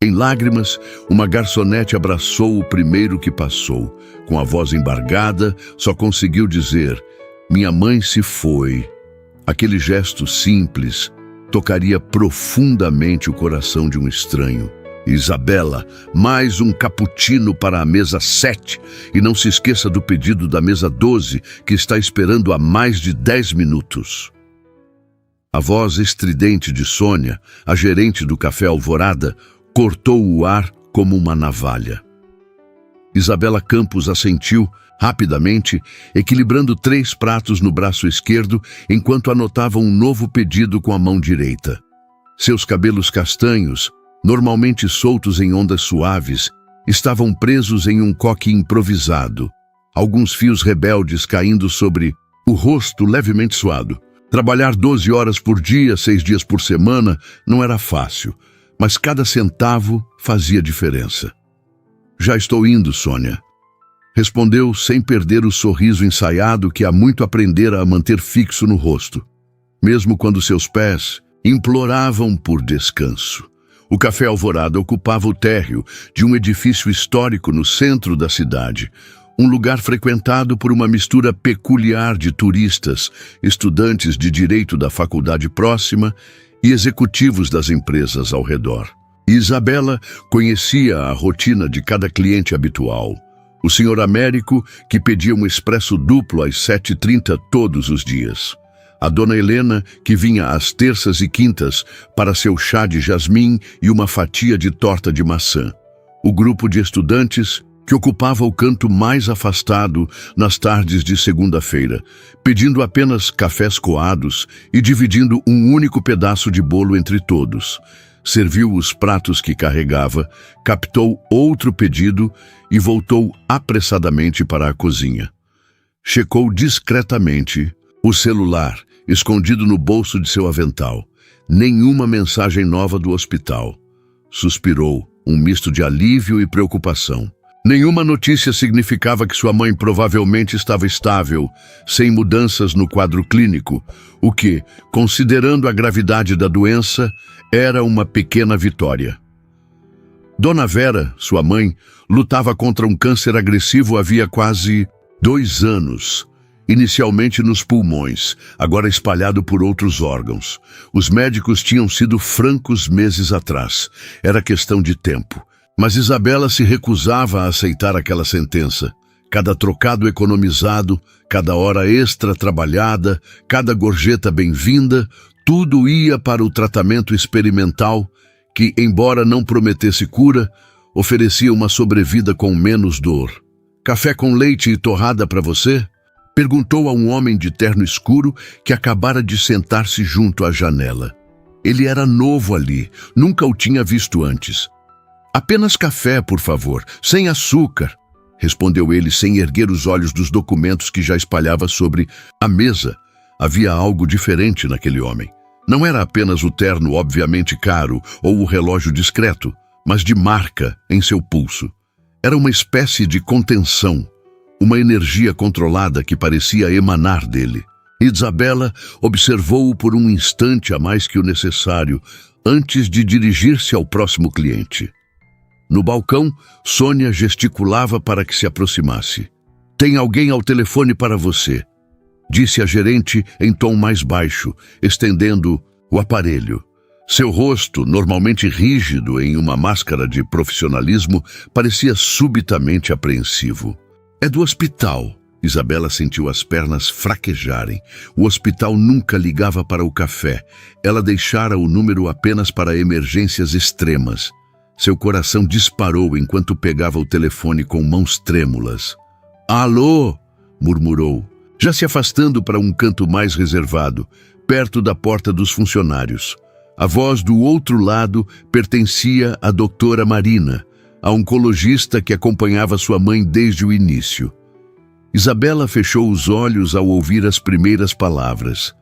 Em lágrimas, uma garçonete abraçou o primeiro que passou. Com a voz embargada, só conseguiu dizer: "Minha mãe se foi." Aquele gesto simples tocaria profundamente o coração de um estranho. "Isabela, mais um cappuccino para a mesa 7. E não se esqueça do pedido da mesa 12, que está esperando há mais de 10 minutos. A voz estridente de Sônia, a gerente do Café Alvorada, cortou o ar como uma navalha. Isabela Campos assentiu rapidamente, equilibrando 3 pratos no braço esquerdo, enquanto anotava um novo pedido com a mão direita. Seus cabelos castanhos, normalmente soltos em ondas suaves, estavam presos em um coque improvisado, alguns fios rebeldes caindo sobre o rosto levemente suado. Trabalhar 12 horas por dia, 6 dias por semana, não era fácil, mas cada centavo fazia diferença. "Já estou indo, Sônia", respondeu sem perder o sorriso ensaiado que há muito aprendera a manter fixo no rosto, mesmo quando seus pés imploravam por descanso. O Café Alvorada ocupava o térreo de um edifício histórico no centro da cidade, um lugar frequentado por uma mistura peculiar de turistas, estudantes de direito da faculdade próxima e executivos das empresas ao redor. Isabela conhecia a rotina de cada cliente habitual. O senhor Américo, que pedia um expresso duplo às 7h30 todos os dias. A dona Helena, que vinha às terças e quintas para seu chá de jasmim e uma fatia de torta de maçã. O grupo de estudantes, que ocupava o canto mais afastado nas tardes de segunda-feira, pedindo apenas cafés coados e dividindo um único pedaço de bolo entre todos. Serviu os pratos que carregava, captou outro pedido e voltou apressadamente para a cozinha. Checou discretamente o celular, escondido no bolso de seu avental. Nenhuma mensagem nova do hospital. Suspirou, um misto de alívio e preocupação. Nenhuma notícia significava que sua mãe provavelmente estava estável, sem mudanças no quadro clínico, o que, considerando a gravidade da doença, era uma pequena vitória. Dona Vera, sua mãe, lutava contra um câncer agressivo havia quase 2 anos, inicialmente nos pulmões, agora espalhado por outros órgãos. Os médicos tinham sido francos meses atrás. Era questão de tempo. Mas Isabela se recusava a aceitar aquela sentença. Cada trocado economizado, cada hora extra trabalhada, cada gorjeta bem-vinda, tudo ia para o tratamento experimental que, embora não prometesse cura, oferecia uma sobrevida com menos dor. "Café com leite e torrada para você?" perguntou a um homem de terno escuro que acabara de sentar-se junto à janela. Ele era novo ali, nunca o tinha visto antes. "Apenas café, por favor, sem açúcar", respondeu ele sem erguer os olhos dos documentos que já espalhava sobre a mesa. Havia algo diferente naquele homem. Não era apenas o terno obviamente caro ou o relógio discreto, mas de marca em seu pulso. Era uma espécie de contenção, uma energia controlada que parecia emanar dele. Isabela observou-o por um instante a mais que o necessário, antes de dirigir-se ao próximo cliente. No balcão, Sônia gesticulava para que se aproximasse. "Tem alguém ao telefone para você", disse a gerente em tom mais baixo, estendendo o aparelho. Seu rosto, normalmente rígido em uma máscara de profissionalismo, parecia subitamente apreensivo. "É do hospital." Isabela sentiu as pernas fraquejarem. O hospital nunca ligava para o café. Ela deixara o número apenas para emergências extremas. Seu coração disparou enquanto pegava o telefone com mãos trêmulas. "Alô?", murmurou, já se afastando para um canto mais reservado, perto da porta dos funcionários. A voz do outro lado pertencia à doutora Marina, a oncologista que acompanhava sua mãe desde o início. Isabela fechou os olhos ao ouvir as primeiras palavras.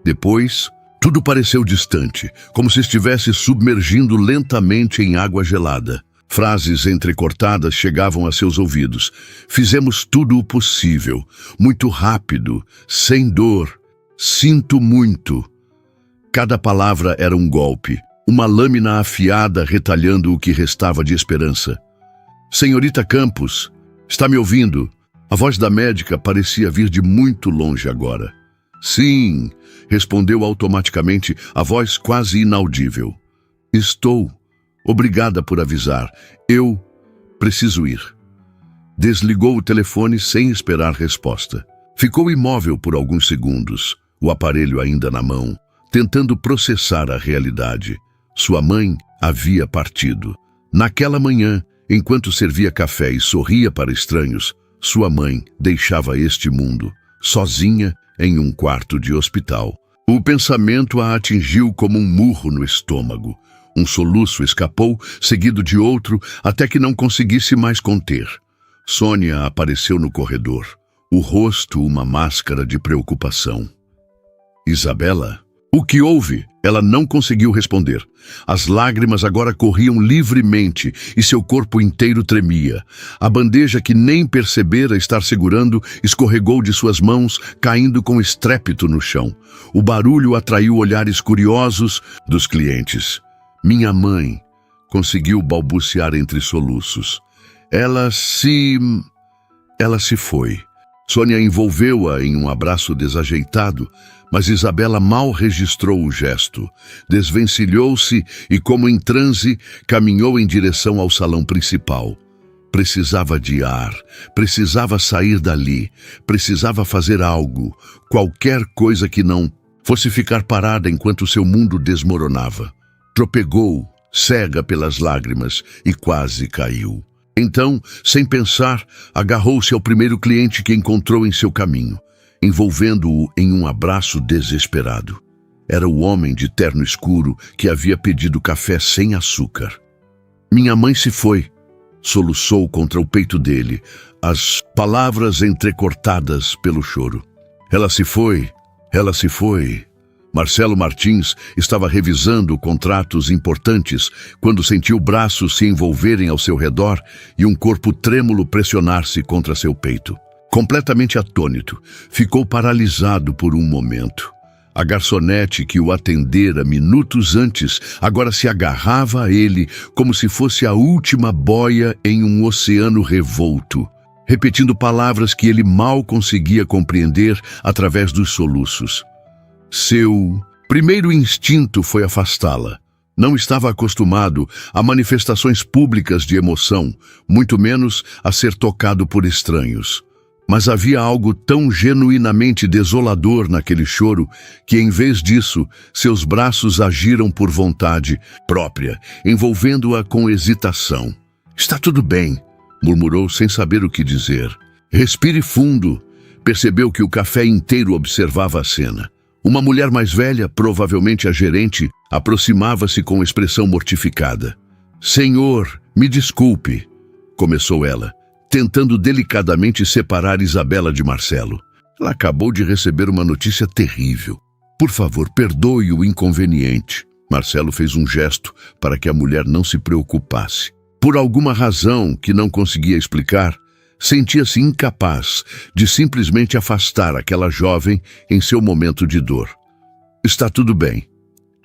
Depois, tudo pareceu distante, como se estivesse submergindo lentamente em água gelada. Frases entrecortadas chegavam a seus ouvidos. "Fizemos tudo o possível, muito rápido, sem dor. Sinto muito." Cada palavra era um golpe. uma lâmina afiada retalhando o que restava de esperança. Senhorita Campos, está me ouvindo? A voz da médica parecia vir de muito longe agora. Sim, respondeu automaticamente, a voz quase inaudível. Estou. Obrigada por avisar. Eu preciso ir. Desligou o telefone sem esperar resposta. Ficou imóvel por alguns segundos, o aparelho ainda na mão, tentando processar a realidade. Sua mãe havia partido. Naquela manhã, enquanto servia café e sorria para estranhos, sua mãe deixava este mundo, sozinha em um quarto de hospital. O pensamento a atingiu como um murro no estômago. Um soluço escapou, seguido de outro, até que não conseguisse mais conter. Sônia apareceu no corredor, o rosto uma máscara de preocupação. Isabela? O que houve? Ela não conseguiu responder. As lágrimas agora corriam livremente e seu corpo inteiro tremia. A bandeja que nem percebera estar segurando escorregou de suas mãos, caindo com estrépito no chão. O barulho atraiu olhares curiosos dos clientes. Minha mãe, conseguiu balbuciar entre soluços. Ela se foi. Sônia envolveu-a em um abraço desajeitado, mas Isabela mal registrou o gesto. Desvencilhou-se e, como em transe, caminhou em direção ao salão principal. Precisava de ar, precisava sair dali, precisava fazer algo, qualquer coisa que não fosse ficar parada enquanto seu mundo desmoronava. Tropegou, cega pelas lágrimas, e quase caiu. Então, sem pensar, agarrou-se ao primeiro cliente que encontrou em seu caminho, envolvendo-o em um abraço desesperado. Era o homem de terno escuro que havia pedido café sem açúcar. Minha mãe se foi, soluçou contra o peito dele, as palavras entrecortadas pelo choro. Ela se foi, ela se foi. Marcelo Martins estava revisando contratos importantes quando sentiu braços se envolverem ao seu redor e um corpo trêmulo pressionar-se contra seu peito. Completamente atônito, ficou paralisado por um momento. A garçonete que o atendera minutos antes agora se agarrava a ele como se fosse a última boia em um oceano revolto, repetindo palavras que ele mal conseguia compreender através dos soluços. Seu primeiro instinto foi afastá-la. Não estava acostumado a manifestações públicas de emoção, muito menos a ser tocado por estranhos. Mas havia algo tão genuinamente desolador naquele choro que, em vez disso, seus braços agiram por vontade própria, envolvendo-a com hesitação. Está tudo bem, murmurou sem saber o que dizer. Respire fundo. Percebeu que o café inteiro observava a cena. Uma mulher mais velha, provavelmente a gerente, aproximava-se com expressão mortificada. Senhor, me desculpe, começou ela, tentando delicadamente separar Isabela de Marcelo. Ela acabou de receber uma notícia terrível. Por favor, perdoe o inconveniente. Marcelo fez um gesto para que a mulher não se preocupasse. Por alguma razão que não conseguia explicar, sentia-se incapaz de simplesmente afastar aquela jovem em seu momento de dor. Está tudo bem,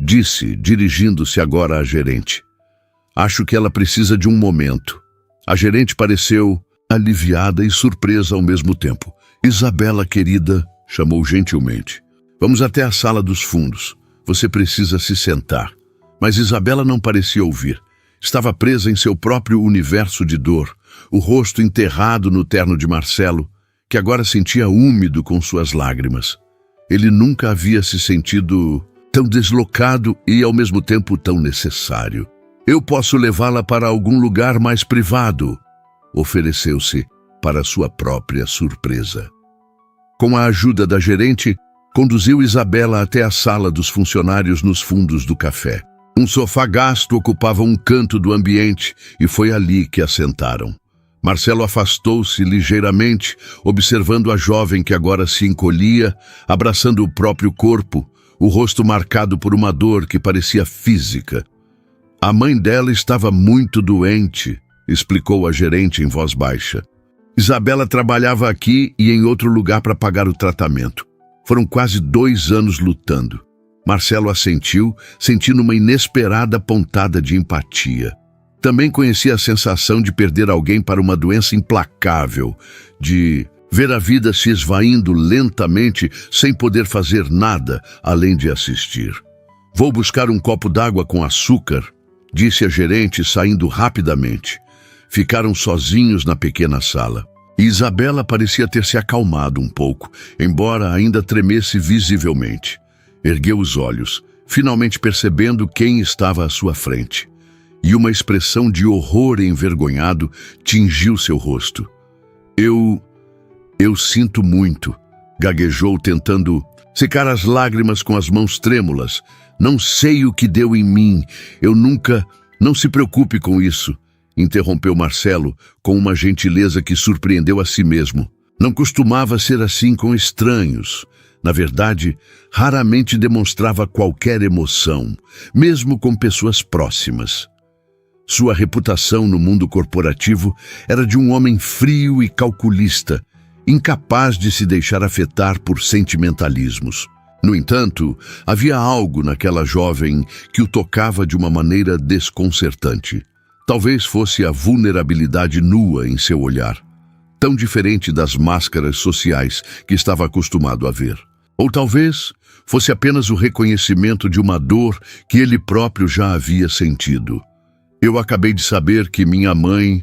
disse, dirigindo-se agora à gerente. Acho que ela precisa de um momento. A gerente pareceu aliviada e surpresa ao mesmo tempo. Isabela, querida, chamou gentilmente. Vamos até a sala dos fundos. Você precisa se sentar. Mas Isabela não parecia ouvir. Estava presa em seu próprio universo de dor, o rosto enterrado no terno de Marcelo, que agora sentia úmido com suas lágrimas. Ele nunca havia se sentido tão deslocado e, ao mesmo tempo, tão necessário. Eu posso levá-la para algum lugar mais privado, ofereceu-se para sua própria surpresa. Com a ajuda da gerente, conduziu Isabela até a sala dos funcionários nos fundos do café. Um sofá gasto ocupava um canto do ambiente e foi ali que a sentaram. Marcelo afastou-se ligeiramente, observando a jovem que agora se encolhia, abraçando o próprio corpo, o rosto marcado por uma dor que parecia física. A mãe dela estava muito doente, explicou a gerente em voz baixa. Isabela trabalhava aqui e em outro lugar para pagar o tratamento. Foram quase 2 anos lutando. Marcelo assentiu, sentindo uma inesperada pontada de empatia. Também conhecia a sensação de perder alguém para uma doença implacável, de ver a vida se esvaindo lentamente sem poder fazer nada além de assistir. Vou buscar um copo d'água com açúcar, disse a gerente, saindo rapidamente. Ficaram sozinhos na pequena sala. E Isabela parecia ter se acalmado um pouco, embora ainda tremesse visivelmente. Ergueu os olhos, finalmente percebendo quem estava à sua frente. E uma expressão de horror envergonhado tingiu seu rosto. Eu sinto muito, gaguejou, tentando secar as lágrimas com as mãos trêmulas. Não sei o que deu em mim. Não se preocupe com isso, interrompeu Marcelo com uma gentileza que surpreendeu a si mesmo. Não costumava ser assim com estranhos. Na verdade, raramente demonstrava qualquer emoção, mesmo com pessoas próximas. Sua reputação no mundo corporativo era de um homem frio e calculista, incapaz de se deixar afetar por sentimentalismos. No entanto, havia algo naquela jovem que o tocava de uma maneira desconcertante. Talvez fosse a vulnerabilidade nua em seu olhar, tão diferente das máscaras sociais que estava acostumado a ver. Ou talvez fosse apenas o reconhecimento de uma dor que ele próprio já havia sentido. Eu acabei de saber que minha mãe...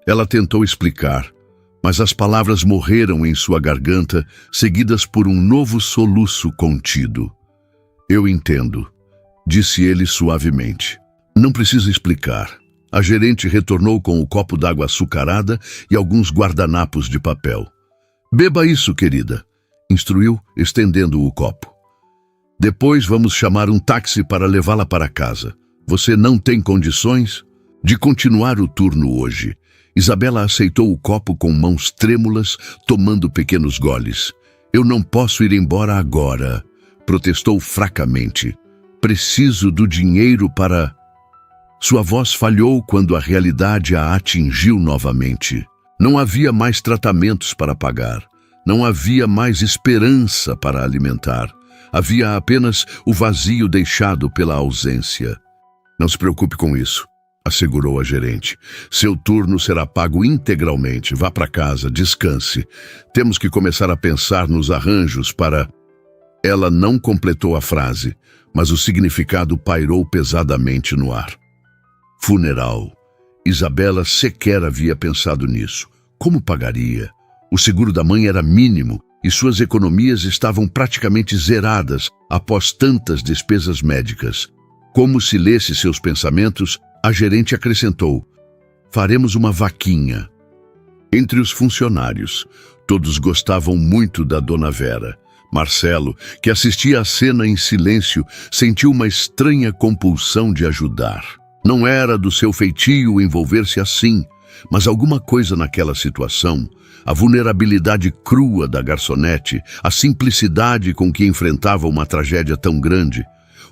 Ela tentou explicar, mas as palavras morreram em sua garganta, seguidas por um novo soluço contido. Eu entendo, disse ele suavemente. Não precisa explicar. A gerente retornou com o copo d'água açucarada e alguns guardanapos de papel. Beba isso, querida, instruiu, estendendo o copo. Depois vamos chamar um táxi para levá-la para casa. Você não tem condições de continuar o turno hoje. Isabela aceitou o copo com mãos trêmulas, tomando pequenos goles. Eu não posso ir embora agora, protestou fracamente. Preciso do dinheiro para... Sua voz falhou quando a realidade a atingiu novamente. Não havia mais tratamentos para pagar. Não havia mais esperança para alimentar. Havia apenas o vazio deixado pela ausência. Não se preocupe com isso, assegurou a gerente. Seu turno será pago integralmente. Vá para casa, descanse. Temos que começar a pensar nos arranjos para... Ela não completou a frase, mas o significado pairou pesadamente no ar. Funeral. Isabela sequer havia pensado nisso. Como pagaria? O seguro da mãe era mínimo e suas economias estavam praticamente zeradas após tantas despesas médicas. Como se lesse seus pensamentos, a gerente acrescentou: faremos uma vaquinha. Entre os funcionários, todos gostavam muito da Dona Vera. Marcelo, que assistia à cena em silêncio, sentiu uma estranha compulsão de ajudar. Não era do seu feitio envolver-se assim, mas alguma coisa naquela situação, a vulnerabilidade crua da garçonete, a simplicidade com que enfrentava uma tragédia tão grande,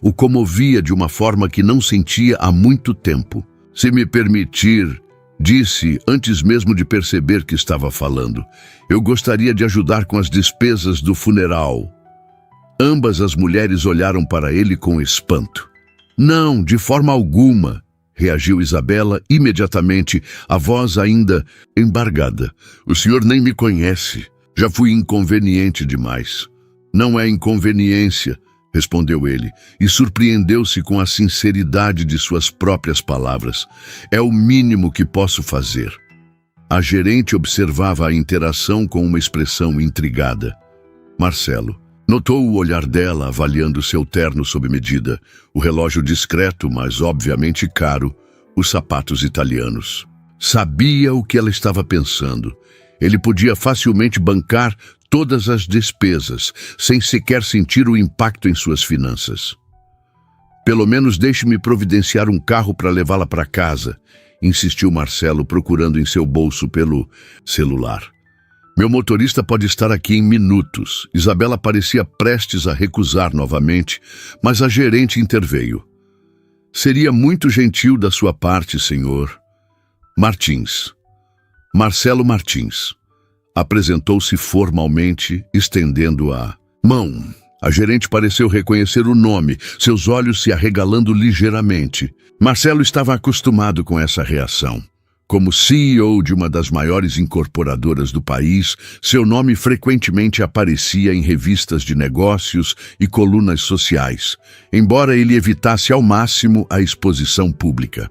o comovia de uma forma que não sentia há muito tempo. Se me permitir, disse antes mesmo de perceber que estava falando, eu gostaria de ajudar com as despesas do funeral. Ambas as mulheres olharam para ele com espanto. Não, de forma alguma, reagiu Isabela imediatamente, a voz ainda embargada. O senhor nem me conhece. Já fui inconveniente demais. Não é inconveniência, respondeu ele, e surpreendeu-se com a sinceridade de suas próprias palavras. É o mínimo que posso fazer. A gerente observava a interação com uma expressão intrigada. Marcelo notou o olhar dela avaliando seu terno sob medida, o relógio discreto, mas obviamente caro, os sapatos italianos. Sabia o que ela estava pensando. Ele podia facilmente bancar todas as despesas, sem sequer sentir o impacto em suas finanças. Pelo menos deixe-me providenciar um carro para levá-la para casa, insistiu Marcelo, procurando em seu bolso pelo celular. Meu motorista pode estar aqui em minutos. Isabela parecia prestes a recusar novamente, mas a gerente interveio. Seria muito gentil da sua parte, senhor. Martins. Marcelo Martins. Apresentou-se formalmente, estendendo a mão. A gerente pareceu reconhecer o nome, seus olhos se arregalando ligeiramente. Marcelo estava acostumado com essa reação. Como CEO de uma das maiores incorporadoras do país, seu nome frequentemente aparecia em revistas de negócios e colunas sociais, embora ele evitasse ao máximo a exposição pública.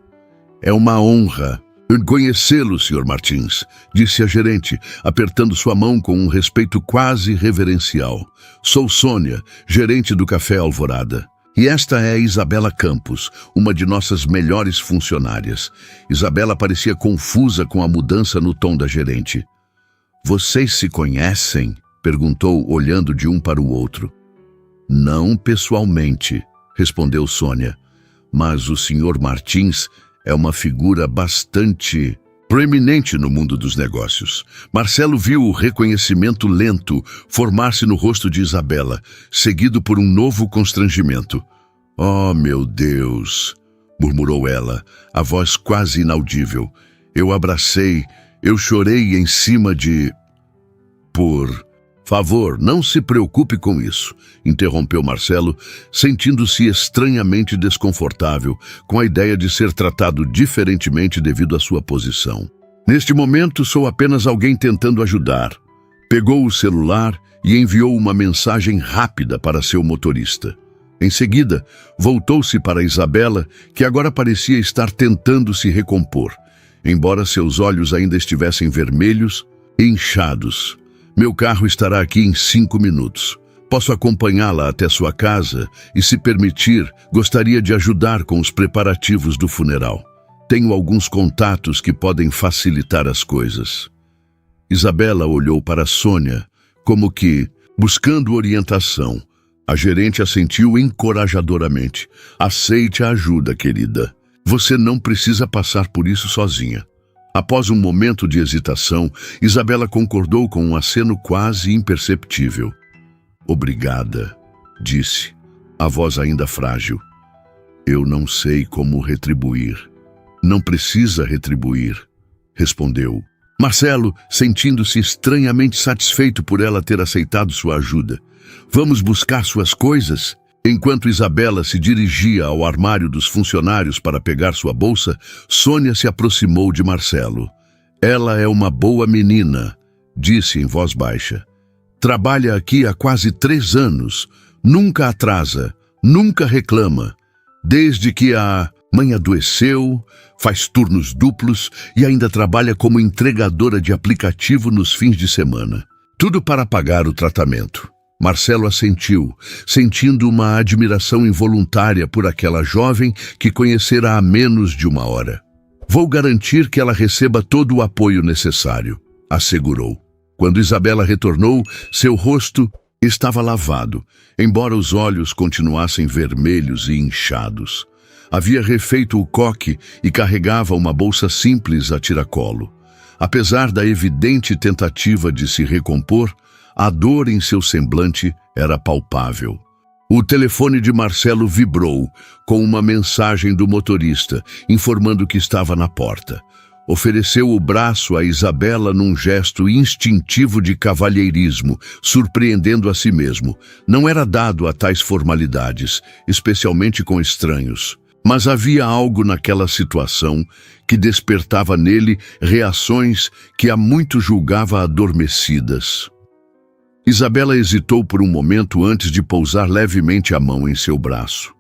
É uma honra conhecê-lo, Sr. Martins, disse a gerente, apertando sua mão com um respeito quase reverencial. Sou Sônia, gerente do Café Alvorada. E esta é Isabela Campos, uma de nossas melhores funcionárias. Isabela parecia confusa com a mudança no tom da gerente. Vocês se conhecem? Perguntou, olhando de um para o outro. Não pessoalmente, respondeu Sônia. Mas o Sr. Martins é uma figura bastante proeminente no mundo dos negócios. Marcelo viu o reconhecimento lento formar-se no rosto de Isabela, seguido por um novo constrangimento. Oh, meu Deus! Murmurou ela, a voz quase inaudível. Eu abracei, eu chorei em cima de... Por favor, não se preocupe com isso, interrompeu Marcelo, sentindo-se estranhamente desconfortável com a ideia de ser tratado diferentemente devido à sua posição. Neste momento, sou apenas alguém tentando ajudar. Pegou o celular e enviou uma mensagem rápida para seu motorista. Em seguida, voltou-se para Isabela, que agora parecia estar tentando se recompor, embora seus olhos ainda estivessem vermelhos e inchados. Meu carro estará aqui em 5 minutos. Posso acompanhá-la até sua casa e, se permitir, gostaria de ajudar com os preparativos do funeral. Tenho alguns contatos que podem facilitar as coisas. Isabela olhou para Sônia, como que, buscando orientação. A gerente assentiu encorajadoramente. Aceite a ajuda, querida. Você não precisa passar por isso sozinha. Após um momento de hesitação, Isabela concordou com um aceno quase imperceptível. Obrigada, disse, a voz ainda frágil. Eu não sei como retribuir. Não precisa retribuir, respondeu. Marcelo, sentindo-se estranhamente satisfeito por ela ter aceitado sua ajuda. Vamos buscar suas coisas? Enquanto Isabela se dirigia ao armário dos funcionários para pegar sua bolsa, Sônia se aproximou de Marcelo. Ela é uma boa menina, disse em voz baixa. Trabalha aqui há quase 3 anos. Nunca atrasa, nunca reclama. Desde que a mãe adoeceu, faz turnos duplos e ainda trabalha como entregadora de aplicativo nos fins de semana. Tudo para pagar o tratamento. Marcelo assentiu, sentindo uma admiração involuntária por aquela jovem que conhecera há menos de 1 hora. Vou garantir que ela receba todo o apoio necessário, assegurou. Quando Isabela retornou, seu rosto estava lavado, embora os olhos continuassem vermelhos e inchados. Havia refeito o coque e carregava uma bolsa simples a tiracolo. Apesar da evidente tentativa de se recompor, a dor em seu semblante era palpável. O telefone de Marcelo vibrou, com uma mensagem do motorista, informando que estava na porta. Ofereceu o braço a Isabela num gesto instintivo de cavalheirismo, surpreendendo a si mesmo. Não era dado a tais formalidades, especialmente com estranhos. Mas havia algo naquela situação que despertava nele reações que há muito julgava adormecidas. Isabela hesitou por um momento antes de pousar levemente a mão em seu braço.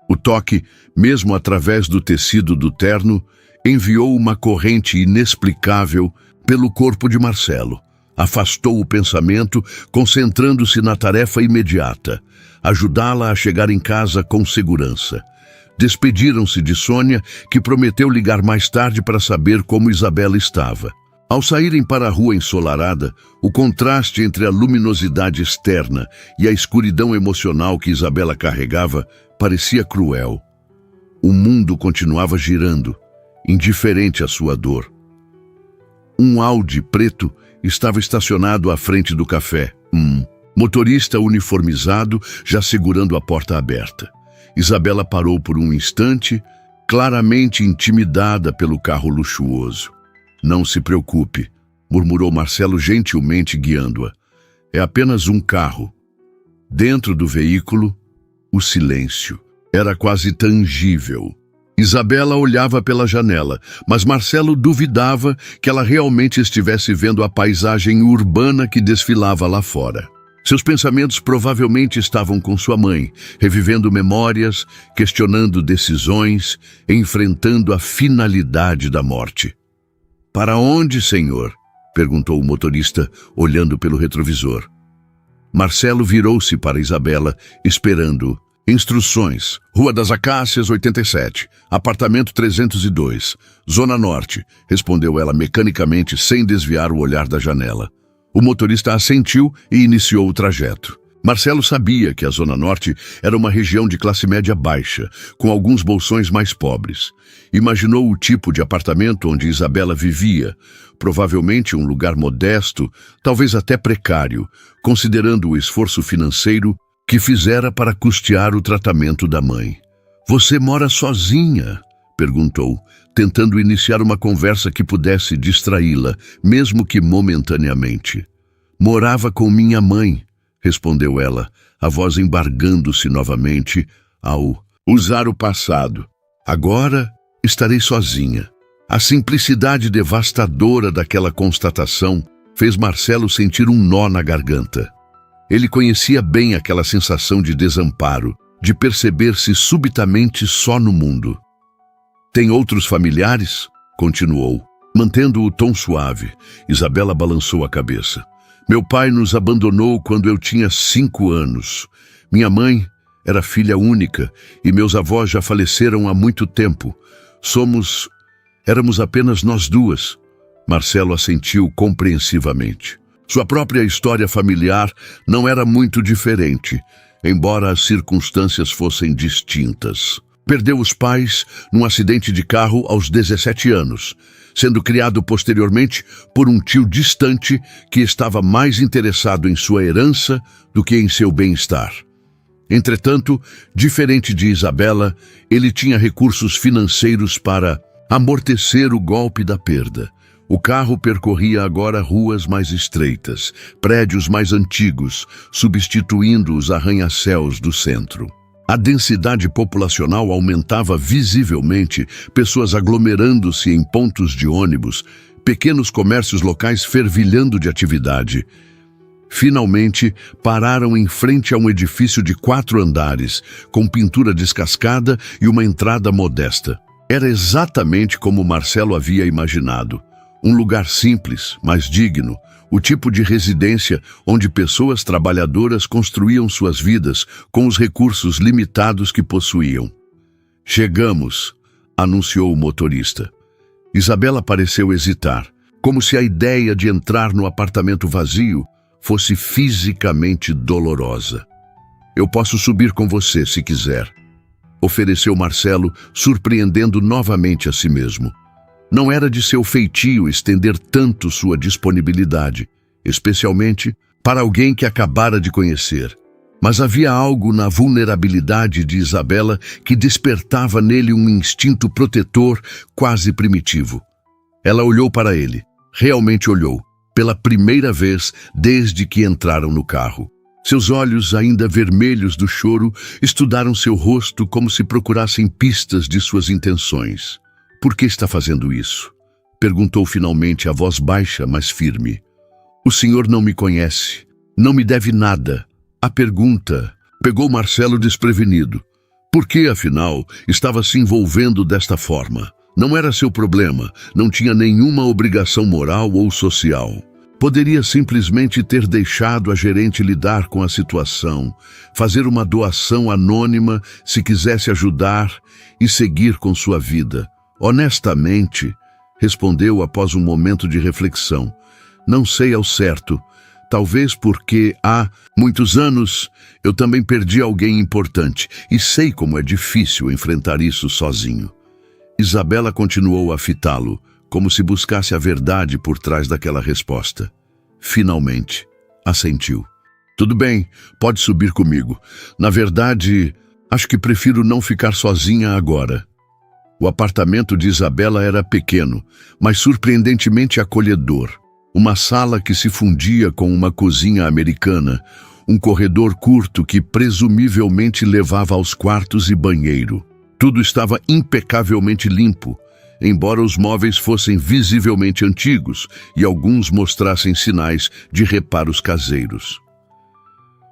O toque, mesmo através do tecido do terno, enviou uma corrente inexplicável pelo corpo de Marcelo. Afastou o pensamento, concentrando-se na tarefa imediata, ajudá-la a chegar em casa com segurança. Despediram-se de Sônia, que prometeu ligar mais tarde para saber como Isabela estava. Ao saírem para a rua ensolarada, o contraste entre a luminosidade externa e a escuridão emocional que Isabela carregava parecia cruel. O mundo continuava girando, indiferente à sua dor. Um Audi preto estava estacionado à frente do café. Motorista uniformizado, já segurando a porta aberta. Isabela parou por um instante, claramente intimidada pelo carro luxuoso. Não se preocupe, murmurou Marcelo gentilmente guiando-a. É apenas um carro. Dentro do veículo, o silêncio. Era quase tangível. Isabela olhava pela janela, mas Marcelo duvidava que ela realmente estivesse vendo a paisagem urbana que desfilava lá fora. Seus pensamentos provavelmente estavam com sua mãe, revivendo memórias, questionando decisões, enfrentando a finalidade da morte. "Para onde, senhor?" perguntou o motorista, olhando pelo retrovisor. Marcelo virou-se para Isabela, esperando. "Instruções. Rua das Acácias, 87. Apartamento 302. Zona Norte", respondeu ela mecanicamente, sem desviar o olhar da janela. O motorista assentiu e iniciou o trajeto. Marcelo sabia que a Zona Norte era uma região de classe média baixa, com alguns bolsões mais pobres. Imaginou o tipo de apartamento onde Isabela vivia, provavelmente um lugar modesto, talvez até precário, considerando o esforço financeiro que fizera para custear o tratamento da mãe. "Você mora sozinha?" perguntou, tentando iniciar uma conversa que pudesse distraí-la, mesmo que momentaneamente. "Morava com minha mãe", respondeu ela, a voz embargando-se novamente ao usar o passado. "Agora estarei sozinha." A simplicidade devastadora daquela constatação fez Marcelo sentir um nó na garganta. Ele conhecia bem aquela sensação de desamparo, de perceber-se subitamente só no mundo. "Tem outros familiares?" continuou, mantendo o tom suave. Isabela balançou a cabeça. "Meu pai nos abandonou quando eu tinha 5 anos. Minha mãe era filha única e meus avós já faleceram há muito tempo. Éramos apenas nós duas." Marcelo assentiu compreensivamente. Sua própria história familiar não era muito diferente, embora as circunstâncias fossem distintas. Perdeu os pais num acidente de carro aos 17 anos, sendo criado posteriormente por um tio distante que estava mais interessado em sua herança do que em seu bem-estar. Entretanto, diferente de Isabela, ele tinha recursos financeiros para amortecer o golpe da perda. O carro percorria agora ruas mais estreitas, prédios mais antigos, substituindo os arranha-céus do centro. A densidade populacional aumentava visivelmente, pessoas aglomerando-se em pontos de ônibus, pequenos comércios locais fervilhando de atividade. Finalmente, pararam em frente a um edifício de 4 andares, com pintura descascada e uma entrada modesta. Era exatamente como Marcelo havia imaginado. Um lugar simples, mas digno, o tipo de residência onde pessoas trabalhadoras construíam suas vidas com os recursos limitados que possuíam. "Chegamos", anunciou o motorista. Isabela pareceu hesitar, como se a ideia de entrar no apartamento vazio fosse fisicamente dolorosa. "Eu posso subir com você se quiser", ofereceu Marcelo, surpreendendo novamente a si mesmo. Não era de seu feitio estender tanto sua disponibilidade, especialmente para alguém que acabara de conhecer. Mas havia algo na vulnerabilidade de Isabela que despertava nele um instinto protetor quase primitivo. Ela olhou para ele, realmente olhou, pela primeira vez desde que entraram no carro. Seus olhos, ainda vermelhos do choro, estudaram seu rosto como se procurassem pistas de suas intenções. "Por que está fazendo isso?" perguntou finalmente a voz baixa, mas firme. "O senhor não me conhece, não me deve nada." A pergunta pegou Marcelo desprevenido. Por que, afinal, estava se envolvendo desta forma? Não era seu problema, não tinha nenhuma obrigação moral ou social. Poderia simplesmente ter deixado a gerente lidar com a situação, fazer uma doação anônima se quisesse ajudar e seguir com sua vida. "Honestamente", respondeu após um momento de reflexão, "não sei ao certo. Talvez porque há muitos anos eu também perdi alguém importante e sei como é difícil enfrentar isso sozinho." Isabela continuou a fitá-lo, como se buscasse a verdade por trás daquela resposta. Finalmente, assentiu. "Tudo bem, pode subir comigo. Na verdade, acho que prefiro não ficar sozinha agora." O apartamento de Isabela era pequeno, mas surpreendentemente acolhedor. Uma sala que se fundia com uma cozinha americana, um corredor curto que presumivelmente levava aos quartos e banheiro. Tudo estava impecavelmente limpo, embora os móveis fossem visivelmente antigos e alguns mostrassem sinais de reparos caseiros.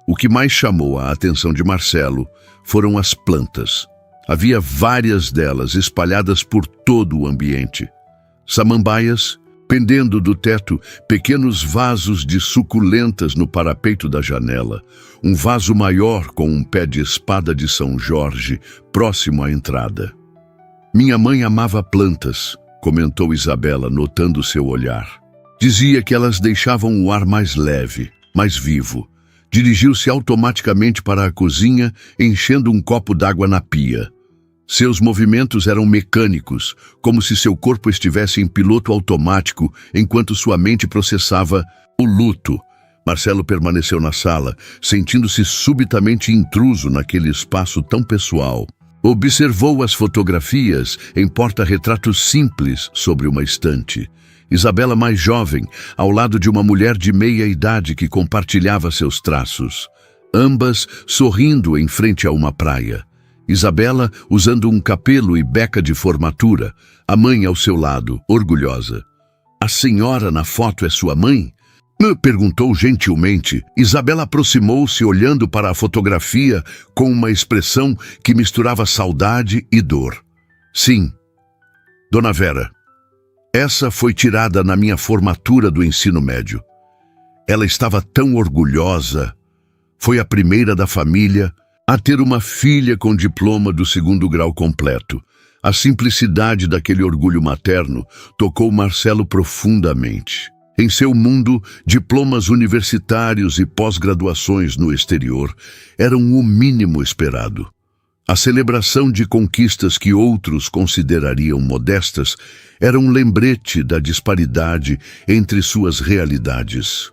O que mais chamou a atenção de Marcelo foram as plantas. Havia várias delas espalhadas por todo o ambiente. Samambaias, pendendo do teto, pequenos vasos de suculentas no parapeito da janela, um vaso maior com um pé de espada de São Jorge próximo à entrada. Minha mãe amava plantas, comentou Isabela, notando seu olhar. Dizia que elas deixavam o ar mais leve, mais vivo. Dirigiu-se automaticamente para a cozinha, enchendo um copo d'água na pia. Seus movimentos eram mecânicos, como se seu corpo estivesse em piloto automático, enquanto sua mente processava o luto. Marcelo permaneceu na sala, sentindo-se subitamente intruso naquele espaço tão pessoal. Observou as fotografias em porta-retratos simples sobre uma estante. Isabela mais jovem, ao lado de uma mulher de meia idade que compartilhava seus traços. Ambas sorrindo em frente a uma praia. Isabela usando um capelo e beca de formatura, a mãe ao seu lado, orgulhosa. "A senhora na foto é sua mãe?" Perguntou gentilmente. Isabela aproximou-se olhando para a fotografia com uma expressão que misturava saudade e dor. "Sim, Dona Vera. Essa foi tirada na minha formatura do ensino médio. Ela estava tão orgulhosa. Foi a primeira da família a ter uma filha com diploma do 2º grau completo. A simplicidade daquele orgulho materno tocou Marcelo profundamente. Em seu mundo, diplomas universitários e pós-graduações no exterior eram o mínimo esperado. A celebração de conquistas que outros considerariam modestas era um lembrete da disparidade entre suas realidades.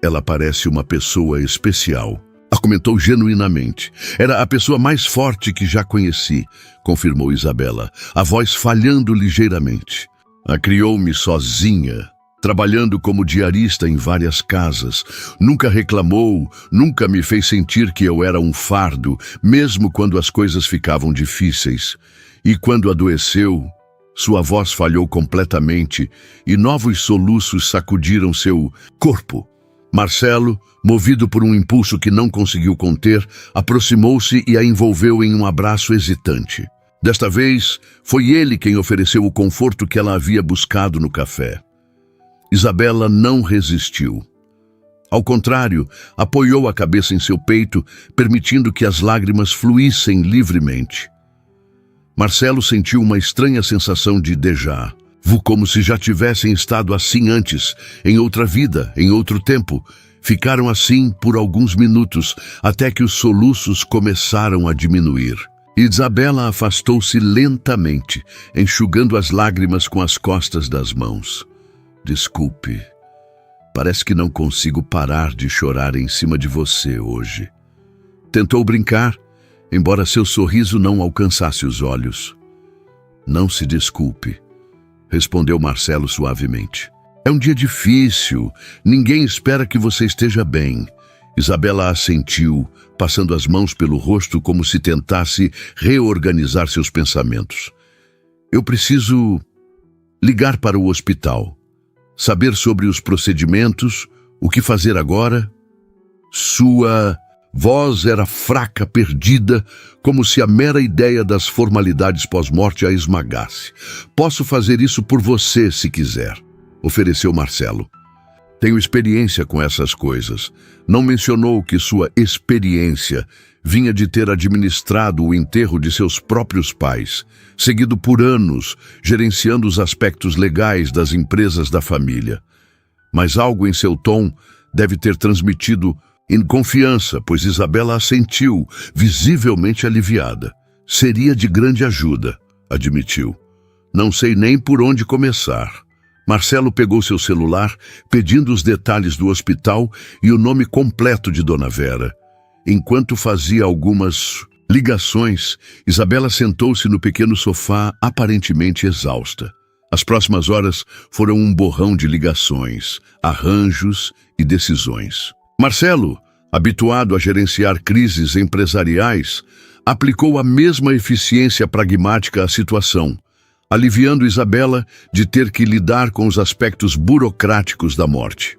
"Ela parece uma pessoa especial", comentou genuinamente. "Era a pessoa mais forte que já conheci", confirmou Isabela, a voz falhando ligeiramente. "A criou-me sozinha, trabalhando como diarista em várias casas. Nunca reclamou, nunca me fez sentir que eu era um fardo, mesmo quando as coisas ficavam difíceis. E quando adoeceu, sua voz falhou completamente e novos soluços sacudiram seu corpo." Marcelo, movido por um impulso que não conseguiu conter, aproximou-se e a envolveu em um abraço hesitante. Desta vez, foi ele quem ofereceu o conforto que ela havia buscado no café. Isabela não resistiu. Ao contrário, apoiou a cabeça em seu peito, permitindo que as lágrimas fluíssem livremente. Marcelo sentiu uma estranha sensação de déjà vu, como se já tivessem estado assim antes, em outra vida, em outro tempo. Ficaram assim por alguns minutos, até que os soluços começaram a diminuir. Isabela afastou-se lentamente, enxugando as lágrimas com as costas das mãos. "Desculpe, parece que não consigo parar de chorar em cima de você hoje." Tentou brincar, embora seu sorriso não alcançasse os olhos. "Não se desculpe", respondeu Marcelo suavemente. "É um dia difícil, ninguém espera que você esteja bem." Isabela assentiu, passando as mãos pelo rosto como se tentasse reorganizar seus pensamentos. "Eu preciso ligar para o hospital, saber sobre os procedimentos, o que fazer agora." Sua voz era fraca, perdida, como se a mera ideia das formalidades pós-morte a esmagasse. "Posso fazer isso por você, se quiser", ofereceu Marcelo. "Tenho experiência com essas coisas." Não mencionou que sua experiência vinha de ter administrado o enterro de seus próprios pais, seguido por anos, gerenciando os aspectos legais das empresas da família. Mas algo em seu tom deve ter transmitido confiança, pois Isabela assentiu, visivelmente aliviada. "Seria de grande ajuda", admitiu. "Não sei nem por onde começar." Marcelo pegou seu celular, pedindo os detalhes do hospital e o nome completo de Dona Vera. Enquanto fazia algumas ligações, Isabela sentou-se no pequeno sofá, aparentemente exausta. As próximas horas foram um borrão de ligações, arranjos e decisões. "Marcelo, Habituado a gerenciar crises empresariais, aplicou a mesma eficiência pragmática à situação, aliviando Isabela de ter que lidar com os aspectos burocráticos da morte.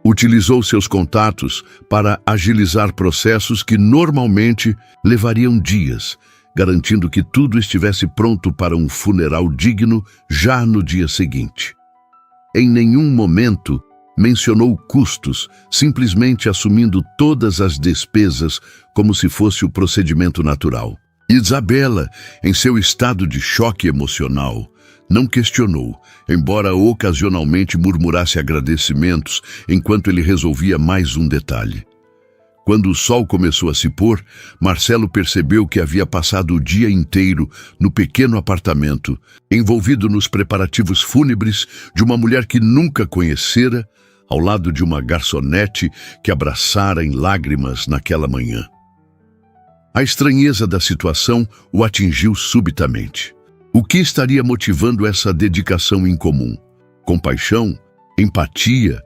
Utilizou seus contatos para agilizar processos que normalmente levariam dias, garantindo que tudo estivesse pronto para um funeral digno já no dia seguinte. Em nenhum momento mencionou custos, simplesmente assumindo todas as despesas como se fosse o procedimento natural. Isabela, em seu estado de choque emocional, não questionou, embora ocasionalmente murmurasse agradecimentos enquanto ele resolvia mais um detalhe. Quando o sol começou a se pôr, Marcelo percebeu que havia passado o dia inteiro no pequeno apartamento, envolvido nos preparativos fúnebres de uma mulher que nunca conhecera, ao lado de uma garçonete que abraçara em lágrimas naquela manhã. A estranheza da situação o atingiu subitamente. O que estaria motivando essa dedicação incomum? Compaixão? Empatia?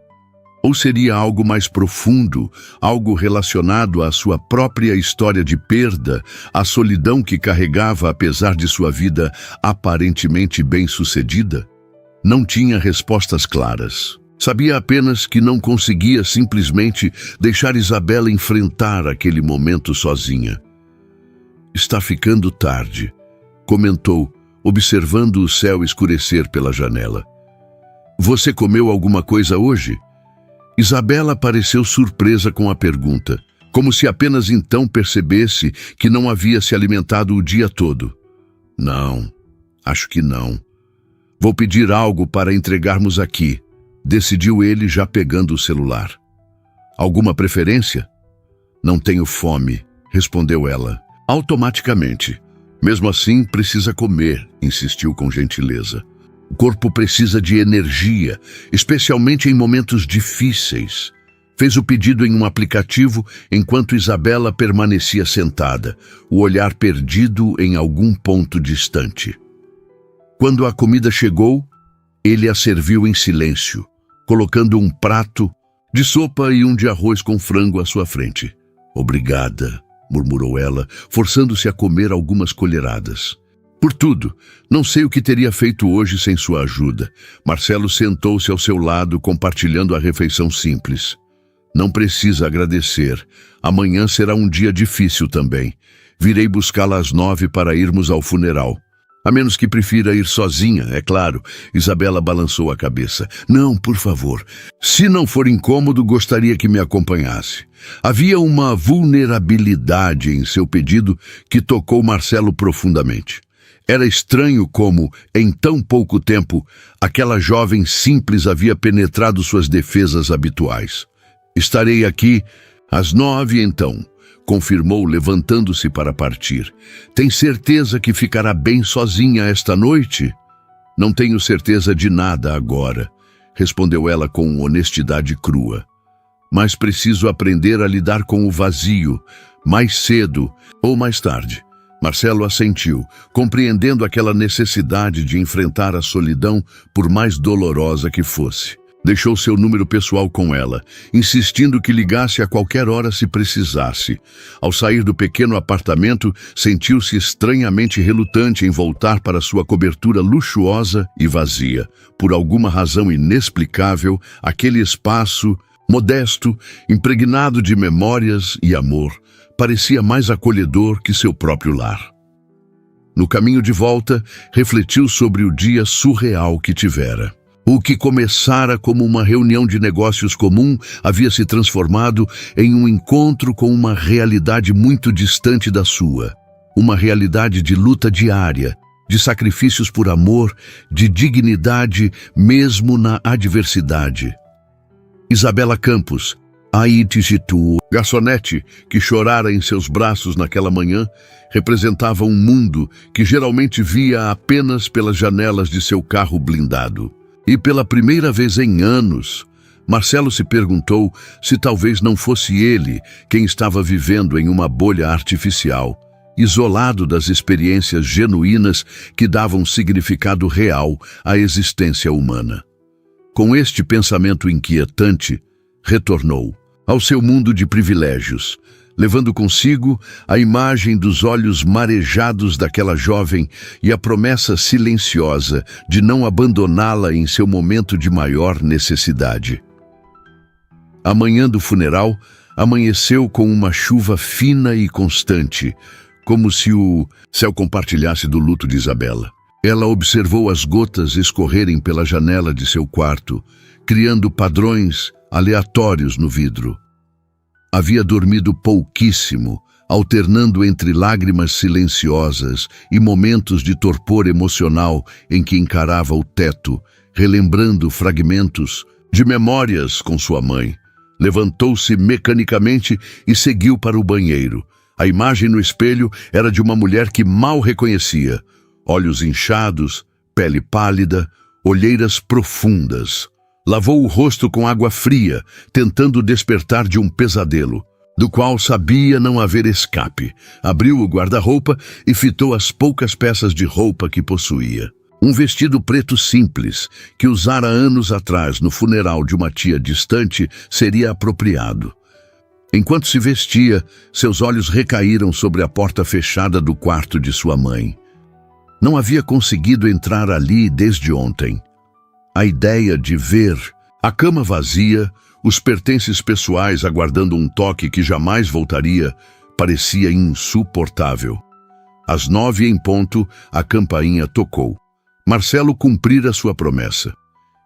Ou seria algo mais profundo, algo relacionado à sua própria história de perda, à solidão que carregava apesar de sua vida aparentemente bem-sucedida? Não tinha respostas claras. Sabia apenas que não conseguia simplesmente deixar Isabela enfrentar aquele momento sozinha. "Está ficando tarde", comentou, observando o céu escurecer pela janela. "Você comeu alguma coisa hoje?" Isabela pareceu surpresa com a pergunta, como se apenas então percebesse que não havia se alimentado o dia todo. "Não, acho que não. Vou pedir algo para entregarmos aqui", decidiu ele já pegando o celular. "Alguma preferência?" "Não tenho fome", respondeu ela, automaticamente. "Mesmo assim, precisa comer", insistiu com gentileza. "O corpo precisa de energia, especialmente em momentos difíceis." Fez o pedido em um aplicativo enquanto Isabela permanecia sentada, o olhar perdido em algum ponto distante. Quando a comida chegou, ele a serviu em silêncio, colocando um prato de sopa e um de arroz com frango à sua frente. "Obrigada", murmurou ela, forçando-se a comer algumas colheradas. "Por tudo. Não sei o que teria feito hoje sem sua ajuda." Marcelo sentou-se ao seu lado, compartilhando a refeição simples. "Não precisa agradecer. Amanhã será um dia difícil também. Virei buscá-la às 9 para irmos ao funeral." "A menos que prefira ir sozinha, é claro." Isabela balançou a cabeça. "Não, por favor. Se não for incômodo, gostaria que me acompanhasse." Havia uma vulnerabilidade em seu pedido que tocou Marcelo profundamente. Era estranho como, em tão pouco tempo, aquela jovem simples havia penetrado suas defesas habituais. "Estarei aqui às 9 então", confirmou, levantando-se para partir. "Tem certeza que ficará bem sozinha esta noite?" "Não tenho certeza de nada agora", respondeu ela com honestidade crua. "Mas preciso aprender a lidar com o vazio, mais cedo ou mais tarde." Marcelo assentiu, compreendendo aquela necessidade de enfrentar a solidão, por mais dolorosa que fosse. Deixou seu número pessoal com ela, insistindo que ligasse a qualquer hora se precisasse. Ao sair do pequeno apartamento, sentiu-se estranhamente relutante em voltar para sua cobertura luxuosa e vazia. Por alguma razão inexplicável, aquele espaço, modesto, impregnado de memórias e amor, parecia mais acolhedor que seu próprio lar. No caminho de volta, refletiu sobre o dia surreal que tivera. O que começara como uma reunião de negócios comum havia se transformado em um encontro com uma realidade muito distante da sua. Uma realidade de luta diária, de sacrifícios por amor, de dignidade mesmo na adversidade. Isabela Campos, Aitijitu, garçonete que chorara em seus braços naquela manhã, representava um mundo que geralmente via apenas pelas janelas de seu carro blindado. E pela primeira vez em anos, Marcelo se perguntou se talvez não fosse ele quem estava vivendo em uma bolha artificial, isolado das experiências genuínas que davam significado real à existência humana. Com este pensamento inquietante, retornou. ao seu mundo de privilégios, levando consigo a imagem dos olhos marejados daquela jovem e a promessa silenciosa de não abandoná-la em seu momento de maior necessidade. A manhã do funeral amanheceu com uma chuva fina e constante, como se o céu compartilhasse do luto de Isabela. Ela observou as gotas escorrerem pela janela de seu quarto, criando padrões aleatórios no vidro. Havia dormido pouquíssimo, alternando entre lágrimas silenciosas e momentos de torpor emocional em que encarava o teto, relembrando fragmentos de memórias com sua mãe. Levantou-se mecanicamente e seguiu para o banheiro. A imagem no espelho era de uma mulher que mal reconhecia. Olhos inchados, pele pálida, olheiras profundas. Lavou o rosto com água fria, tentando despertar de um pesadelo, do qual sabia não haver escape. Abriu o guarda-roupa e fitou as poucas peças de roupa que possuía. Um vestido preto simples, que usara anos atrás no funeral de uma tia distante, seria apropriado. Enquanto se vestia, seus olhos recaíram sobre a porta fechada do quarto de sua mãe. Não havia conseguido entrar ali desde ontem. A ideia de ver a cama vazia, os pertences pessoais aguardando um toque que jamais voltaria, parecia insuportável. Às 9 em ponto, a campainha tocou. Marcelo cumprira sua promessa.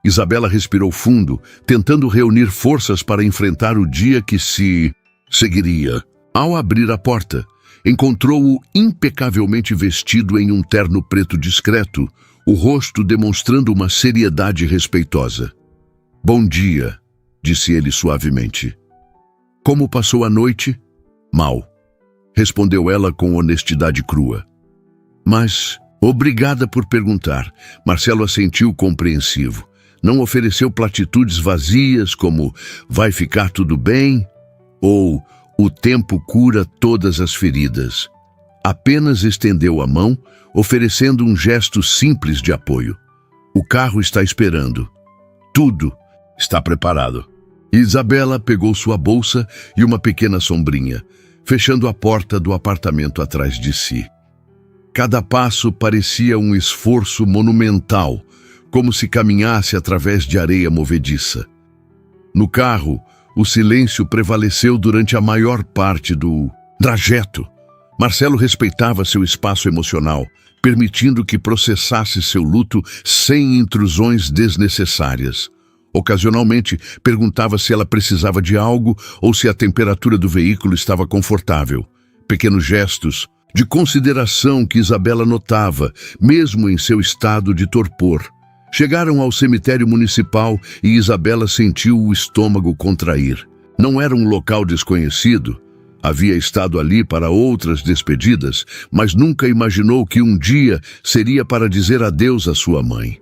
Isabela respirou fundo, tentando reunir forças para enfrentar o dia que se seguiria. Ao abrir a porta, encontrou-o impecavelmente vestido em um terno preto discreto, o rosto demonstrando uma seriedade respeitosa. "Bom dia", disse ele suavemente. "Como passou a noite?" "Mal", respondeu ela com honestidade crua. "Mas, obrigada por perguntar." Marcelo assentiu compreensivo. Não ofereceu platitudes vazias como "vai ficar tudo bem" ou "o tempo cura todas as feridas". Apenas estendeu a mão, oferecendo um gesto simples de apoio. "O carro está esperando. Tudo está preparado." Isabela pegou sua bolsa e uma pequena sombrinha, fechando a porta do apartamento atrás de si. Cada passo parecia um esforço monumental, como se caminhasse através de areia movediça. No carro, o silêncio prevaleceu durante a maior parte do trajeto. Marcelo respeitava seu espaço emocional, permitindo que processasse seu luto sem intrusões desnecessárias. Ocasionalmente, perguntava se ela precisava de algo ou se a temperatura do veículo estava confortável. Pequenos gestos de consideração que Isabela notava, mesmo em seu estado de torpor. Chegaram ao cemitério municipal e Isabela sentiu o estômago contrair. Não era um local desconhecido. Havia estado ali para outras despedidas, mas nunca imaginou que um dia seria para dizer adeus à sua mãe.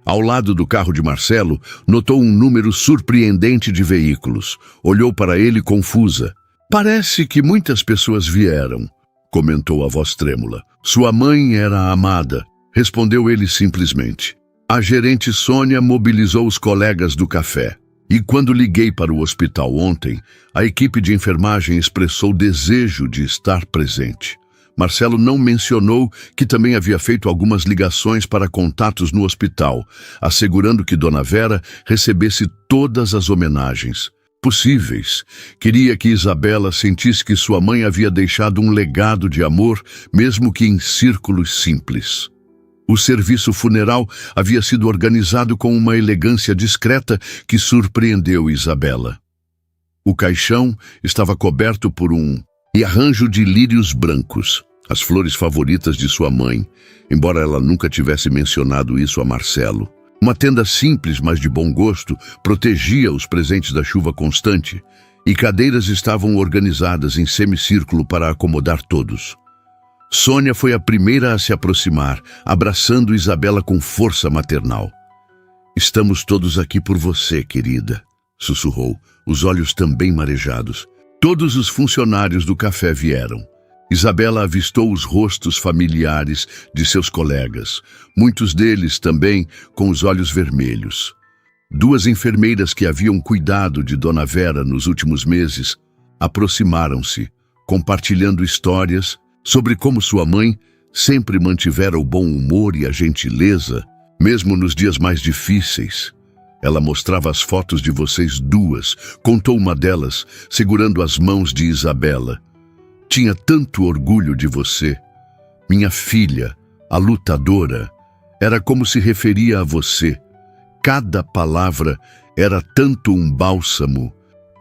Ao lado do carro de Marcelo, notou um número surpreendente de veículos. Olhou para ele confusa. "Parece que muitas pessoas vieram", comentou a voz trêmula. "Sua mãe era a amada", respondeu ele simplesmente. A gerente Sônia mobilizou os colegas do café. E quando liguei para o hospital ontem, a equipe de enfermagem expressou desejo de estar presente. Marcelo não mencionou que também havia feito algumas ligações para contatos no hospital, assegurando que Dona Vera recebesse todas as homenagens possíveis. Queria que Isabela sentisse que sua mãe havia deixado um legado de amor, mesmo que em círculos simples. O serviço funeral havia sido organizado com uma elegância discreta que surpreendeu Isabela. O caixão estava coberto por um arranjo de lírios brancos, as flores favoritas de sua mãe, embora ela nunca tivesse mencionado isso a Marcelo. Uma tenda simples, mas de bom gosto, protegia os presentes da chuva constante, e cadeiras estavam organizadas em semicírculo para acomodar todos. Sônia foi a primeira a se aproximar, abraçando Isabela com força maternal. "Estamos todos aqui por você, querida", sussurrou, os olhos também marejados. Todos os funcionários do café vieram. Isabela avistou os rostos familiares de seus colegas, muitos deles também com os olhos vermelhos. Duas enfermeiras que haviam cuidado de Dona Vera nos últimos meses aproximaram-se, compartilhando histórias sobre como sua mãe sempre mantivera o bom humor e a gentileza, mesmo nos dias mais difíceis. Ela mostrava as fotos de vocês duas, contou uma delas, segurando as mãos de Isabela. Tinha tanto orgulho de você. Minha filha, a lutadora, era como se referia a você. Cada palavra era tanto um bálsamo,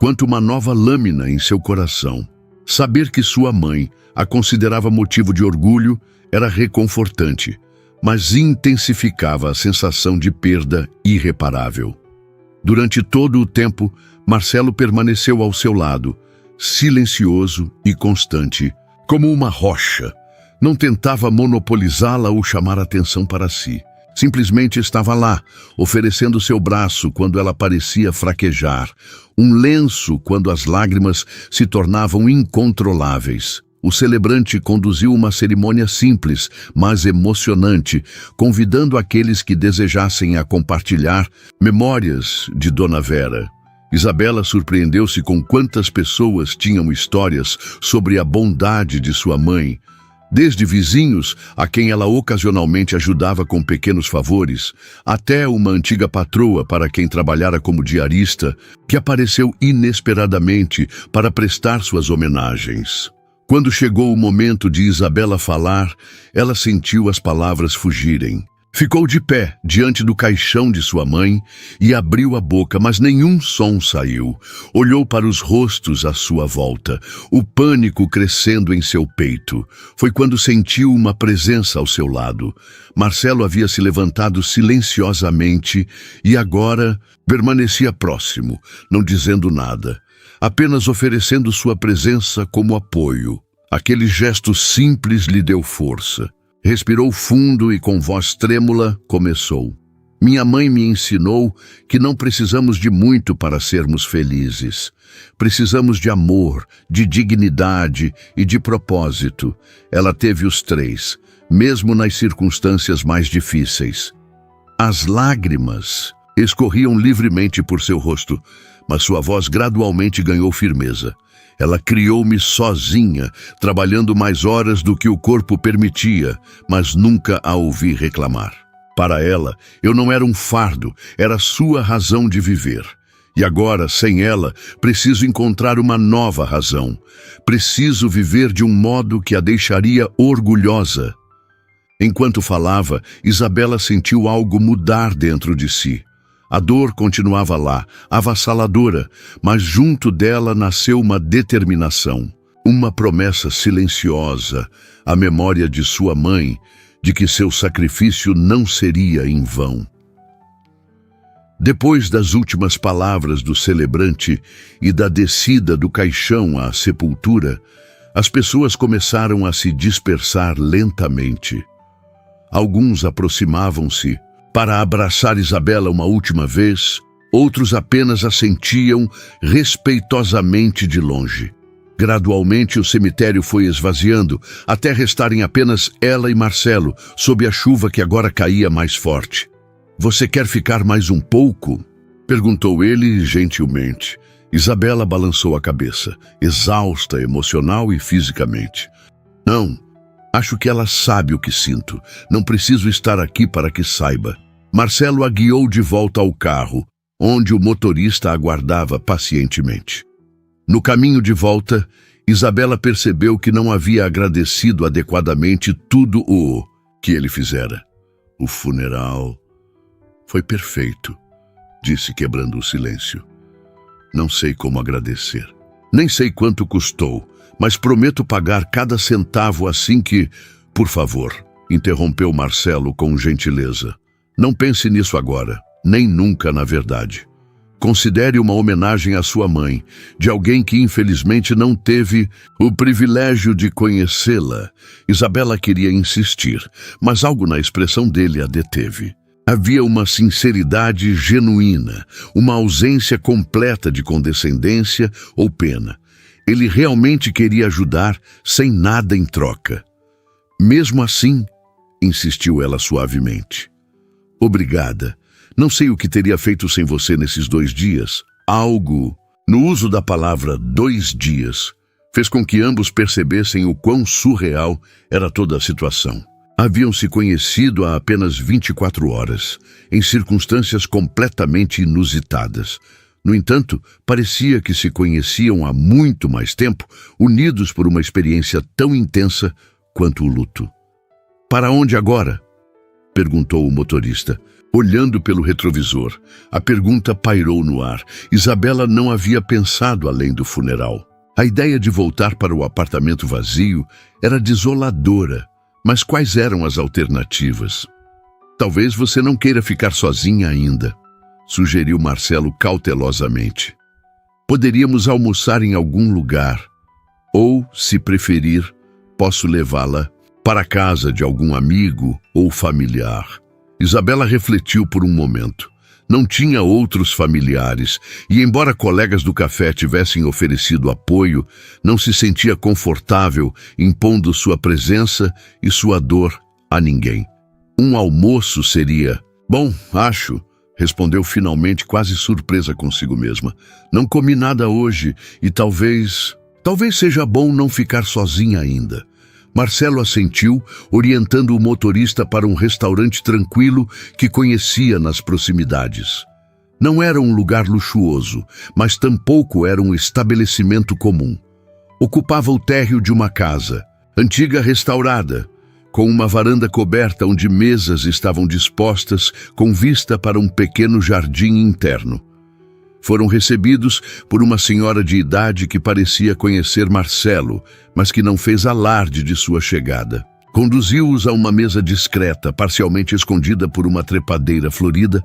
quanto uma nova lâmina em seu coração. Saber que sua mãe a considerava motivo de orgulho era reconfortante, mas intensificava a sensação de perda irreparável. Durante todo o tempo, Marcelo permaneceu ao seu lado, silencioso e constante, como uma rocha. Não tentava monopolizá-la ou chamar atenção para si. Simplesmente estava lá, oferecendo seu braço quando ela parecia fraquejar, um lenço quando as lágrimas se tornavam incontroláveis. O celebrante conduziu uma cerimônia simples, mas emocionante, convidando aqueles que desejassem a compartilhar memórias de Dona Vera. Isabela surpreendeu-se com quantas pessoas tinham histórias sobre a bondade de sua mãe, desde vizinhos a quem ela ocasionalmente ajudava com pequenos favores, até uma antiga patroa para quem trabalhara como diarista, que apareceu inesperadamente para prestar suas homenagens. Quando chegou o momento de Isabela falar, ela sentiu as palavras fugirem. Ficou de pé diante do caixão de sua mãe e abriu a boca, mas nenhum som saiu. Olhou para os rostos à sua volta, o pânico crescendo em seu peito. Foi quando sentiu uma presença ao seu lado. Marcelo havia se levantado silenciosamente e agora permanecia próximo, não dizendo nada, apenas oferecendo sua presença como apoio. Aquele gesto simples lhe deu força. Respirou fundo e com voz trêmula começou. Minha mãe me ensinou que não precisamos de muito para sermos felizes. Precisamos de amor, de dignidade e de propósito. Ela teve os três, mesmo nas circunstâncias mais difíceis. As lágrimas escorriam livremente por seu rosto, mas sua voz gradualmente ganhou firmeza. Ela criou-me sozinha, trabalhando mais horas do que o corpo permitia, mas nunca a ouvi reclamar. Para ela, eu não era um fardo, era sua razão de viver. E agora, sem ela, preciso encontrar uma nova razão. Preciso viver de um modo que a deixaria orgulhosa. Enquanto falava, Isabela sentiu algo mudar dentro de si. A dor continuava lá, avassaladora, mas junto dela nasceu uma determinação, uma promessa silenciosa, a memória de sua mãe, de que seu sacrifício não seria em vão. Depois das últimas palavras do celebrante e da descida do caixão à sepultura, as pessoas começaram a se dispersar lentamente. Alguns aproximavam-se para abraçar Isabela uma última vez, outros apenas a sentiam respeitosamente de longe. Gradualmente o cemitério foi esvaziando, até restarem apenas ela e Marcelo, sob a chuva que agora caía mais forte. "Você quer ficar mais um pouco?" perguntou ele gentilmente. Isabela balançou a cabeça, exausta emocional e fisicamente. "Não, acho que ela sabe o que sinto. Não preciso estar aqui para que saiba." Marcelo a guiou de volta ao carro, onde o motorista aguardava pacientemente. No caminho de volta, Isabela percebeu que não havia agradecido adequadamente tudo o que ele fizera. "O funeral foi perfeito", disse quebrando o silêncio. "Não sei como agradecer. Nem sei quanto custou, mas prometo pagar cada centavo assim que..." "Por favor", interrompeu Marcelo com gentileza. "Não pense nisso agora, nem nunca, na verdade. Considere uma homenagem à sua mãe, de alguém que infelizmente não teve o privilégio de conhecê-la." Isabela queria insistir, mas algo na expressão dele a deteve. Havia uma sinceridade genuína, uma ausência completa de condescendência ou pena. Ele realmente queria ajudar sem nada em troca. "Mesmo assim", insistiu ela suavemente, "obrigada. Não sei o que teria feito sem você nesses 2 dias. Algo, no uso da palavra 2 dias, fez com que ambos percebessem o quão surreal era toda a situação. Haviam se conhecido há apenas 24 horas, em circunstâncias completamente inusitadas. No entanto, parecia que se conheciam há muito mais tempo, unidos por uma experiência tão intensa quanto o luto. "Para onde agora?" perguntou o motorista, olhando pelo retrovisor. A pergunta pairou no ar. Isabela não havia pensado além do funeral. A ideia de voltar para o apartamento vazio era desoladora. Mas quais eram as alternativas? "Talvez você não queira ficar sozinha ainda", sugeriu Marcelo cautelosamente. "Poderíamos almoçar em algum lugar. Ou, se preferir, posso levá-la para a casa de algum amigo ou familiar." Isabela refletiu por um momento. Não tinha outros familiares e, embora colegas do café tivessem oferecido apoio, não se sentia confortável impondo sua presença e sua dor a ninguém. "Um almoço seria... Bom, acho", respondeu finalmente, quase surpresa consigo mesma. "Não comi nada hoje e talvez seja bom não ficar sozinha ainda." Marcelo assentiu, orientando o motorista para um restaurante tranquilo que conhecia nas proximidades. Não era um lugar luxuoso, mas tampouco era um estabelecimento comum. Ocupava o térreo de uma casa, antiga restaurada, com uma varanda coberta onde mesas estavam dispostas com vista para um pequeno jardim interno. Foram recebidos por uma senhora de idade que parecia conhecer Marcelo, mas que não fez alarde de sua chegada. Conduziu-os a uma mesa discreta, parcialmente escondida por uma trepadeira florida,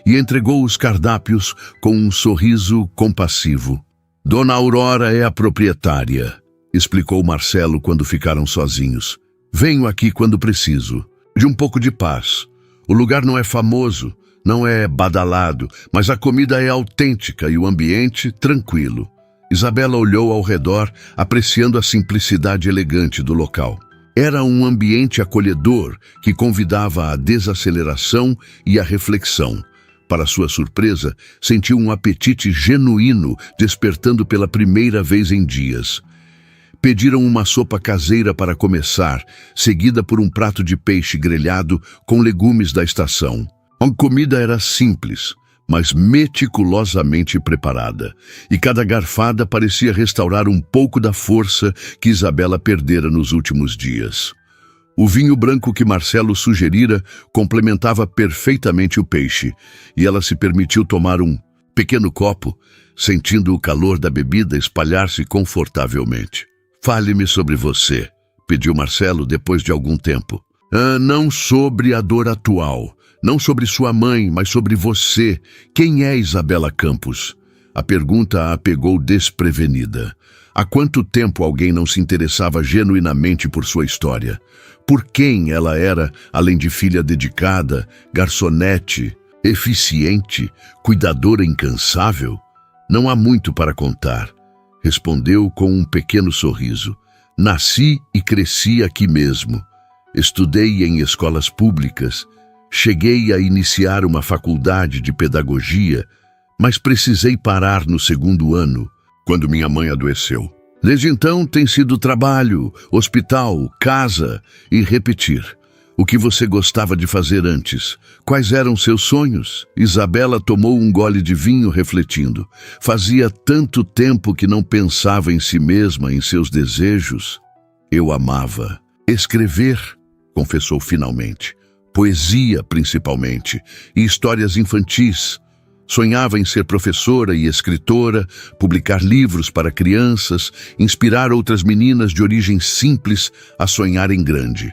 e entregou os cardápios com um sorriso compassivo. "Dona Aurora é a proprietária", explicou Marcelo quando ficaram sozinhos. "Venho aqui quando preciso, de um pouco de paz. O lugar não é famoso, não é badalado, mas a comida é autêntica e o ambiente tranquilo." Isabela olhou ao redor, apreciando a simplicidade elegante do local. Era um ambiente acolhedor que convidava à desaceleração e à reflexão. Para sua surpresa, sentiu um apetite genuíno despertando pela primeira vez em dias. Pediram uma sopa caseira para começar, seguida por um prato de peixe grelhado com legumes da estação. A comida era simples, mas meticulosamente preparada, e cada garfada parecia restaurar um pouco da força que Isabela perdera nos últimos dias. O vinho branco que Marcelo sugerira complementava perfeitamente o peixe, e ela se permitiu tomar um pequeno copo, sentindo o calor da bebida espalhar-se confortavelmente. "Fale-me sobre você", pediu Marcelo depois de algum tempo. "Não sobre a dor atual. Não sobre sua mãe, mas sobre você. Quem é Isabela Campos?" A pergunta a pegou desprevenida. Há quanto tempo alguém não se interessava genuinamente por sua história? Por quem ela era, além de filha dedicada, garçonete, eficiente, cuidadora incansável? "Não há muito para contar", respondeu com um pequeno sorriso. "Nasci e cresci aqui mesmo. Estudei em escolas públicas. Cheguei a iniciar uma faculdade de pedagogia, mas precisei parar no 2º ano, quando minha mãe adoeceu. Desde então tem sido trabalho, hospital, casa e repetir. O que você gostava de fazer antes? Quais eram seus sonhos?" Isabela tomou um gole de vinho refletindo. Fazia tanto tempo que não pensava em si mesma, em seus desejos. "Eu amava escrever", confessou finalmente. "Poesia, principalmente, e histórias infantis. Sonhava em ser professora e escritora, publicar livros para crianças, inspirar outras meninas de origem simples a sonharem grande."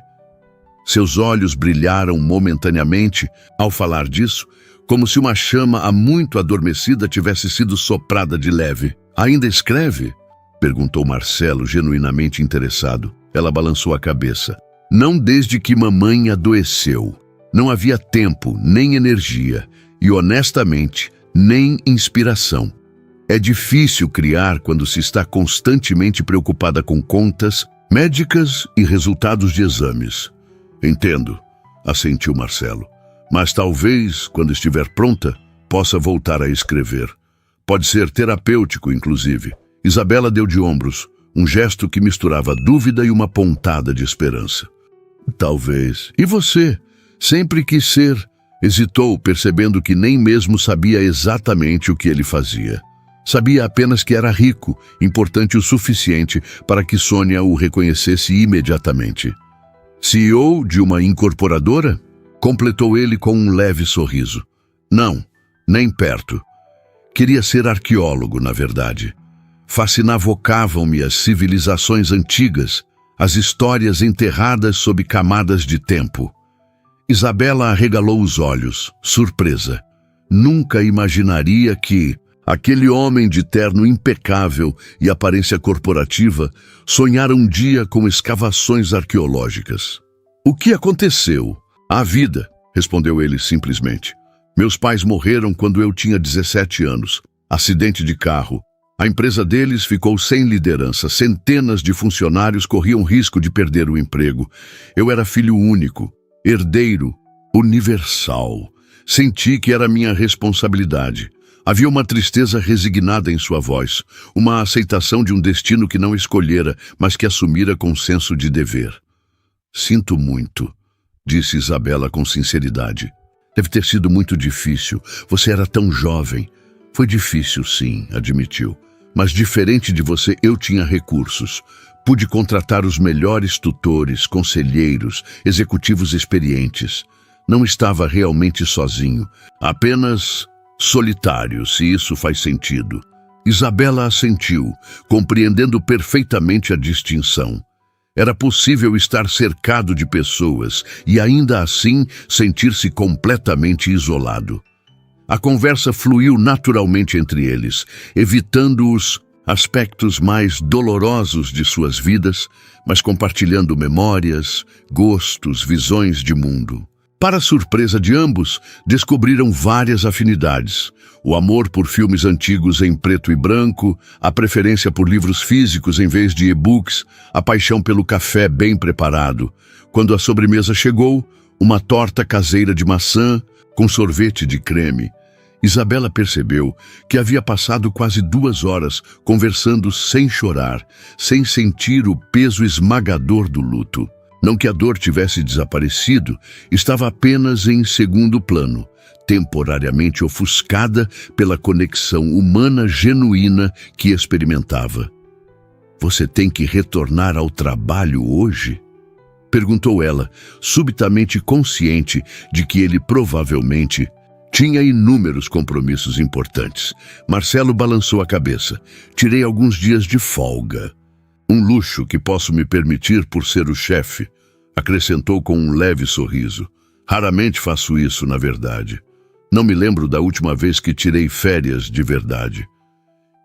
Seus olhos brilharam momentaneamente ao falar disso, como se uma chama há muito adormecida tivesse sido soprada de leve. "Ainda escreve?" perguntou Marcelo, genuinamente interessado. Ela balançou a cabeça. "Não desde que mamãe adoeceu. Não havia tempo, nem energia, e honestamente, nem inspiração. É difícil criar quando se está constantemente preocupada com contas, médicas e resultados de exames." "Entendo", assentiu Marcelo. Mas talvez, quando estiver pronta, possa voltar a escrever. Pode ser terapêutico, inclusive. Isabela deu de ombros, um gesto que misturava dúvida e uma pontada de esperança. Talvez. E você? Sempre quis ser. Hesitou, percebendo que nem mesmo sabia exatamente o que ele fazia. Sabia apenas que era rico, importante o suficiente para que Sônia o reconhecesse imediatamente. CEO de uma incorporadora? Completou ele com um leve sorriso. Não, nem perto. Queria ser arqueólogo, na verdade. Fascinavocavam-me as civilizações antigas, as histórias enterradas sob camadas de tempo. Isabela arregalou os olhos, surpresa. Nunca imaginaria que aquele homem de terno impecável e aparência corporativa sonhara um dia com escavações arqueológicas. O que aconteceu? A vida, respondeu ele simplesmente. Meus pais morreram quando eu tinha 17 anos. Acidente de carro. A empresa deles ficou sem liderança. Centenas de funcionários corriam risco de perder o emprego. Eu era filho único, herdeiro, universal. Senti que era minha responsabilidade. Havia uma tristeza resignada em sua voz, uma aceitação de um destino que não escolhera, mas que assumira com senso de dever. Sinto muito, disse Isabela com sinceridade. Deve ter sido muito difícil. Você era tão jovem. Foi difícil, sim, admitiu. Mas diferente de você, eu tinha recursos. Pude contratar os melhores tutores, conselheiros, executivos experientes. Não estava realmente sozinho, apenas solitário, se isso faz sentido. Isabela assentiu, compreendendo perfeitamente a distinção. Era possível estar cercado de pessoas e ainda assim sentir-se completamente isolado. A conversa fluiu naturalmente entre eles, evitando os aspectos mais dolorosos de suas vidas, mas compartilhando memórias, gostos, visões de mundo. Para surpresa de ambos, descobriram várias afinidades. O amor por filmes antigos em preto e branco, a preferência por livros físicos em vez de e-books, a paixão pelo café bem preparado. Quando a sobremesa chegou, uma torta caseira de maçã com sorvete de creme. Isabela percebeu que havia passado quase 2 horas conversando sem chorar, sem sentir o peso esmagador do luto. Não que a dor tivesse desaparecido, estava apenas em segundo plano, temporariamente ofuscada pela conexão humana genuína que experimentava. Você tem que retornar ao trabalho hoje? Perguntou ela, subitamente consciente de que ele provavelmente tinha inúmeros compromissos importantes. Marcelo balançou a cabeça. Tirei alguns dias de folga. Um luxo que posso me permitir por ser o chefe, acrescentou com um leve sorriso. Raramente faço isso, na verdade. Não me lembro da última vez que tirei férias de verdade.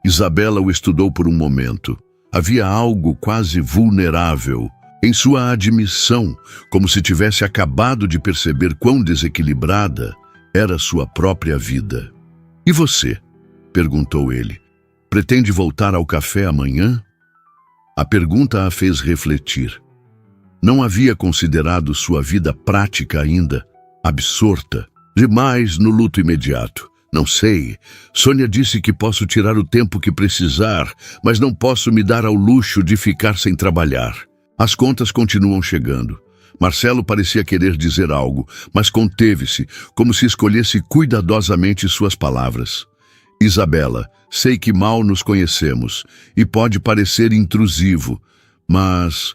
Isabela o estudou por um momento. Havia algo quase vulnerável em sua admissão, como se tivesse acabado de perceber quão desequilibrada era sua própria vida. E você? Perguntou ele. Pretende voltar ao café amanhã? A pergunta a fez refletir. Não havia considerado sua vida prática ainda, absorta, demais no luto imediato. Não sei. Sônia disse que posso tirar o tempo que precisar, mas não posso me dar ao luxo de ficar sem trabalhar. As contas continuam chegando. Marcelo parecia querer dizer algo, mas conteve-se, como se escolhesse cuidadosamente suas palavras. Isabela, sei que mal nos conhecemos e pode parecer intrusivo, mas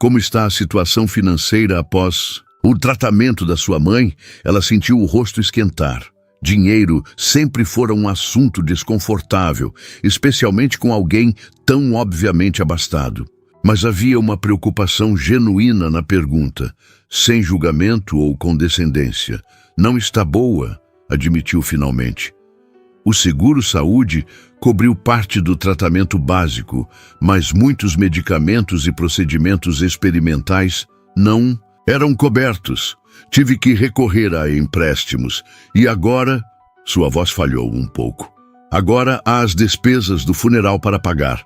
como está a situação financeira após o tratamento da sua mãe? Ela sentiu o rosto esquentar. Dinheiro sempre fora um assunto desconfortável, especialmente com alguém tão obviamente abastado. Mas havia uma preocupação genuína na pergunta, sem julgamento ou condescendência. Não está boa, admitiu finalmente. O seguro-saúde cobriu parte do tratamento básico, mas muitos medicamentos e procedimentos experimentais não eram cobertos. Tive que recorrer a empréstimos. E agora... Sua voz falhou um pouco. Agora há as despesas do funeral para pagar.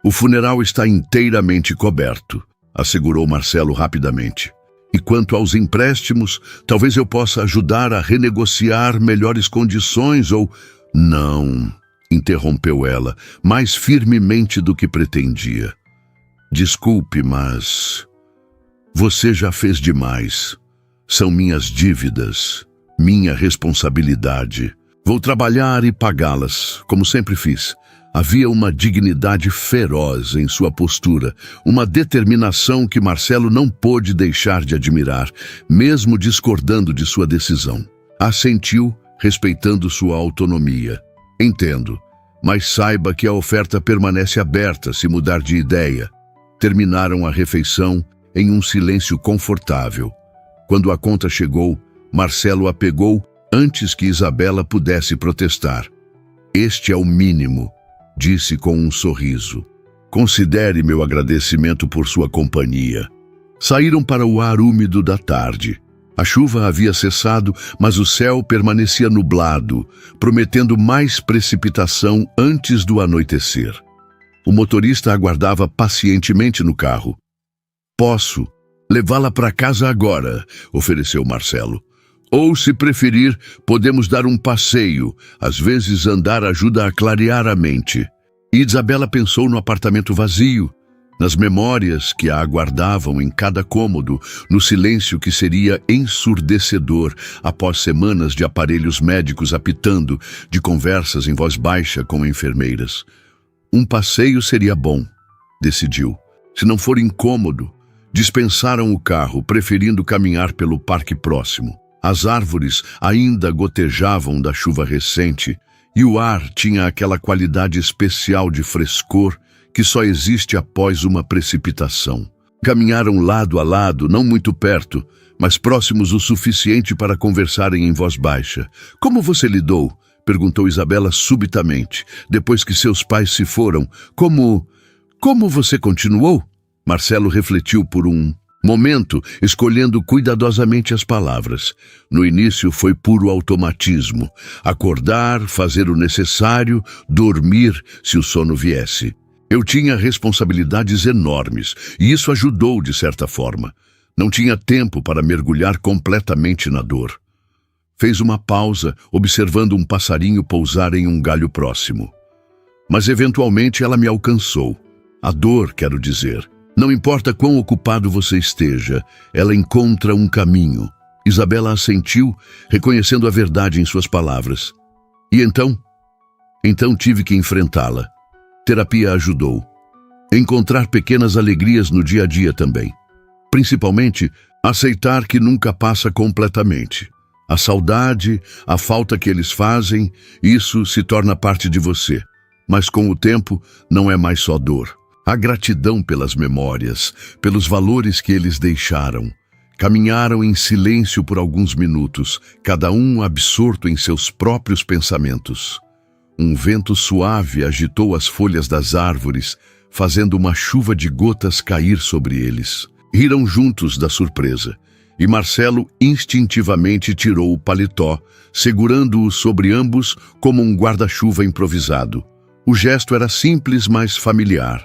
O funeral está inteiramente coberto, assegurou Marcelo rapidamente. E quanto aos empréstimos, talvez eu possa ajudar a renegociar melhores condições ou... Não, interrompeu ela, mais firmemente do que pretendia. Desculpe, mas... Você já fez demais. São minhas dívidas, minha responsabilidade. Vou trabalhar e pagá-las, como sempre fiz. Havia uma dignidade feroz em sua postura, uma determinação que Marcelo não pôde deixar de admirar, mesmo discordando de sua decisão. Assentiu, respeitando sua autonomia. Entendo, mas saiba que a oferta permanece aberta se mudar de ideia. Terminaram a refeição em um silêncio confortável. Quando a conta chegou, Marcelo a pegou antes que Isabela pudesse protestar. Este é o mínimo, disse com um sorriso. Considere meu agradecimento por sua companhia. Saíram para o ar úmido da tarde. A chuva havia cessado, mas o céu permanecia nublado, prometendo mais precipitação antes do anoitecer. O motorista aguardava pacientemente no carro. Posso levá-la para casa agora, ofereceu Marcelo. Ou, se preferir, podemos dar um passeio. Às vezes andar ajuda a clarear a mente. E Isabela pensou no apartamento vazio, nas memórias que a aguardavam em cada cômodo, no silêncio que seria ensurdecedor após semanas de aparelhos médicos apitando, de conversas em voz baixa com enfermeiras. Um passeio seria bom, decidiu. Se não for incômodo, dispensaram o carro, preferindo caminhar pelo parque próximo. As árvores ainda gotejavam da chuva recente e o ar tinha aquela qualidade especial de frescor que só existe após uma precipitação. Caminharam lado a lado, não muito perto, mas próximos o suficiente para conversarem em voz baixa. Como você lidou? Perguntou Isabela subitamente, depois que seus pais se foram. Como você continuou? Marcelo refletiu por um momento, escolhendo cuidadosamente as palavras. No início foi puro automatismo. Acordar, fazer o necessário, dormir se o sono viesse. Eu tinha responsabilidades enormes, e isso ajudou de certa forma. Não tinha tempo para mergulhar completamente na dor. Fez uma pausa, observando um passarinho pousar em um galho próximo. Mas eventualmente ela me alcançou. A dor, quero dizer. Não importa quão ocupado você esteja, ela encontra um caminho. Isabela assentiu, reconhecendo a verdade em suas palavras. E então? Então tive que enfrentá-la. Terapia ajudou. Encontrar pequenas alegrias no dia a dia também. Principalmente, aceitar que nunca passa completamente. A saudade, a falta que eles fazem, isso se torna parte de você. Mas com o tempo, não é mais só dor. A gratidão pelas memórias, pelos valores que eles deixaram. Caminharam em silêncio por alguns minutos, cada um absorto em seus próprios pensamentos. Um vento suave agitou as folhas das árvores, fazendo uma chuva de gotas cair sobre eles. Riram juntos da surpresa, e Marcelo instintivamente tirou o paletó, segurando-o sobre ambos como um guarda-chuva improvisado. O gesto era simples, mas familiar.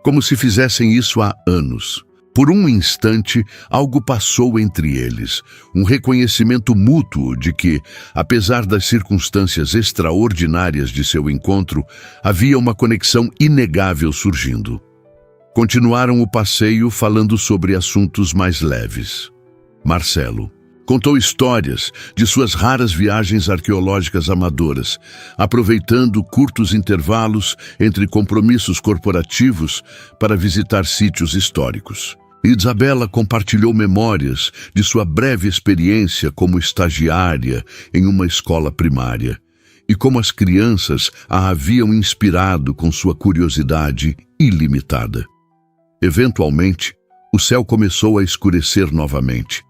Como se fizessem isso há anos. Por um instante, algo passou entre eles, um reconhecimento mútuo de que, apesar das circunstâncias extraordinárias de seu encontro, havia uma conexão inegável surgindo. Continuaram o passeio falando sobre assuntos mais leves. Marcelo contou histórias de suas raras viagens arqueológicas amadoras, aproveitando curtos intervalos entre compromissos corporativos para visitar sítios históricos. Isabela compartilhou memórias de sua breve experiência como estagiária em uma escola primária e como as crianças a haviam inspirado com sua curiosidade ilimitada. Eventualmente, o céu começou a escurecer novamente.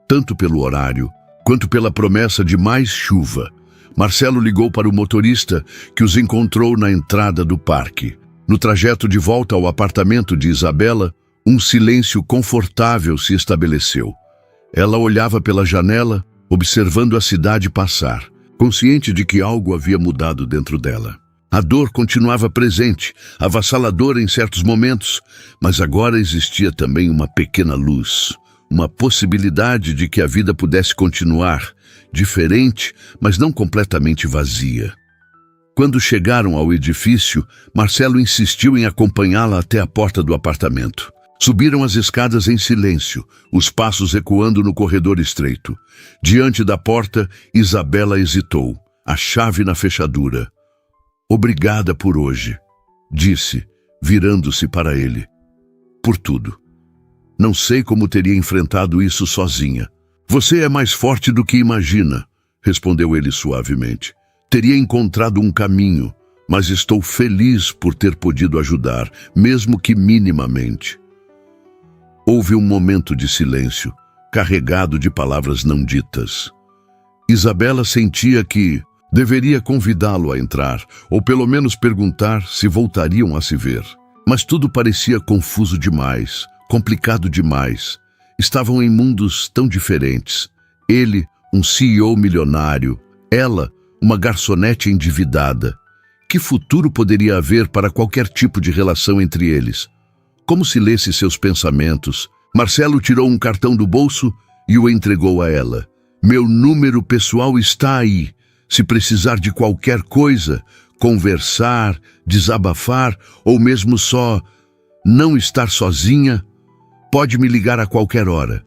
Tanto pelo horário, quanto pela promessa de mais chuva. Marcelo ligou para o motorista, que os encontrou na entrada do parque. No trajeto de volta ao apartamento de Isabela, um silêncio confortável se estabeleceu. Ela olhava pela janela, observando a cidade passar, consciente de que algo havia mudado dentro dela. A dor continuava presente, avassaladora em certos momentos, mas agora existia também uma pequena luz. uma possibilidade de que a vida pudesse continuar, diferente, mas não completamente vazia. Quando chegaram ao edifício, Marcelo insistiu em acompanhá-la até a porta do apartamento. Subiram as escadas em silêncio, os passos ecoando no corredor estreito. Diante da porta, Isabela hesitou, a chave na fechadura. "Obrigada por hoje", disse, virando-se para ele. "Por tudo. Não sei como teria enfrentado isso sozinha." "Você é mais forte do que imagina", respondeu ele suavemente. "Teria encontrado um caminho, mas estou feliz por ter podido ajudar, mesmo que minimamente." Houve um momento de silêncio, carregado de palavras não ditas. Isabela sentia que deveria convidá-lo a entrar, ou pelo menos perguntar se voltariam a se ver. Mas tudo parecia confuso demais, complicado demais. Estavam em mundos tão diferentes. Ele, um CEO milionário, ela, uma garçonete endividada. Que futuro poderia haver para qualquer tipo de relação entre eles? Como se lesse seus pensamentos, Marcelo tirou um cartão do bolso e o entregou a ela. "Meu número pessoal está aí. Se precisar de qualquer coisa, conversar, desabafar ou mesmo só não estar sozinha, pode me ligar a qualquer hora."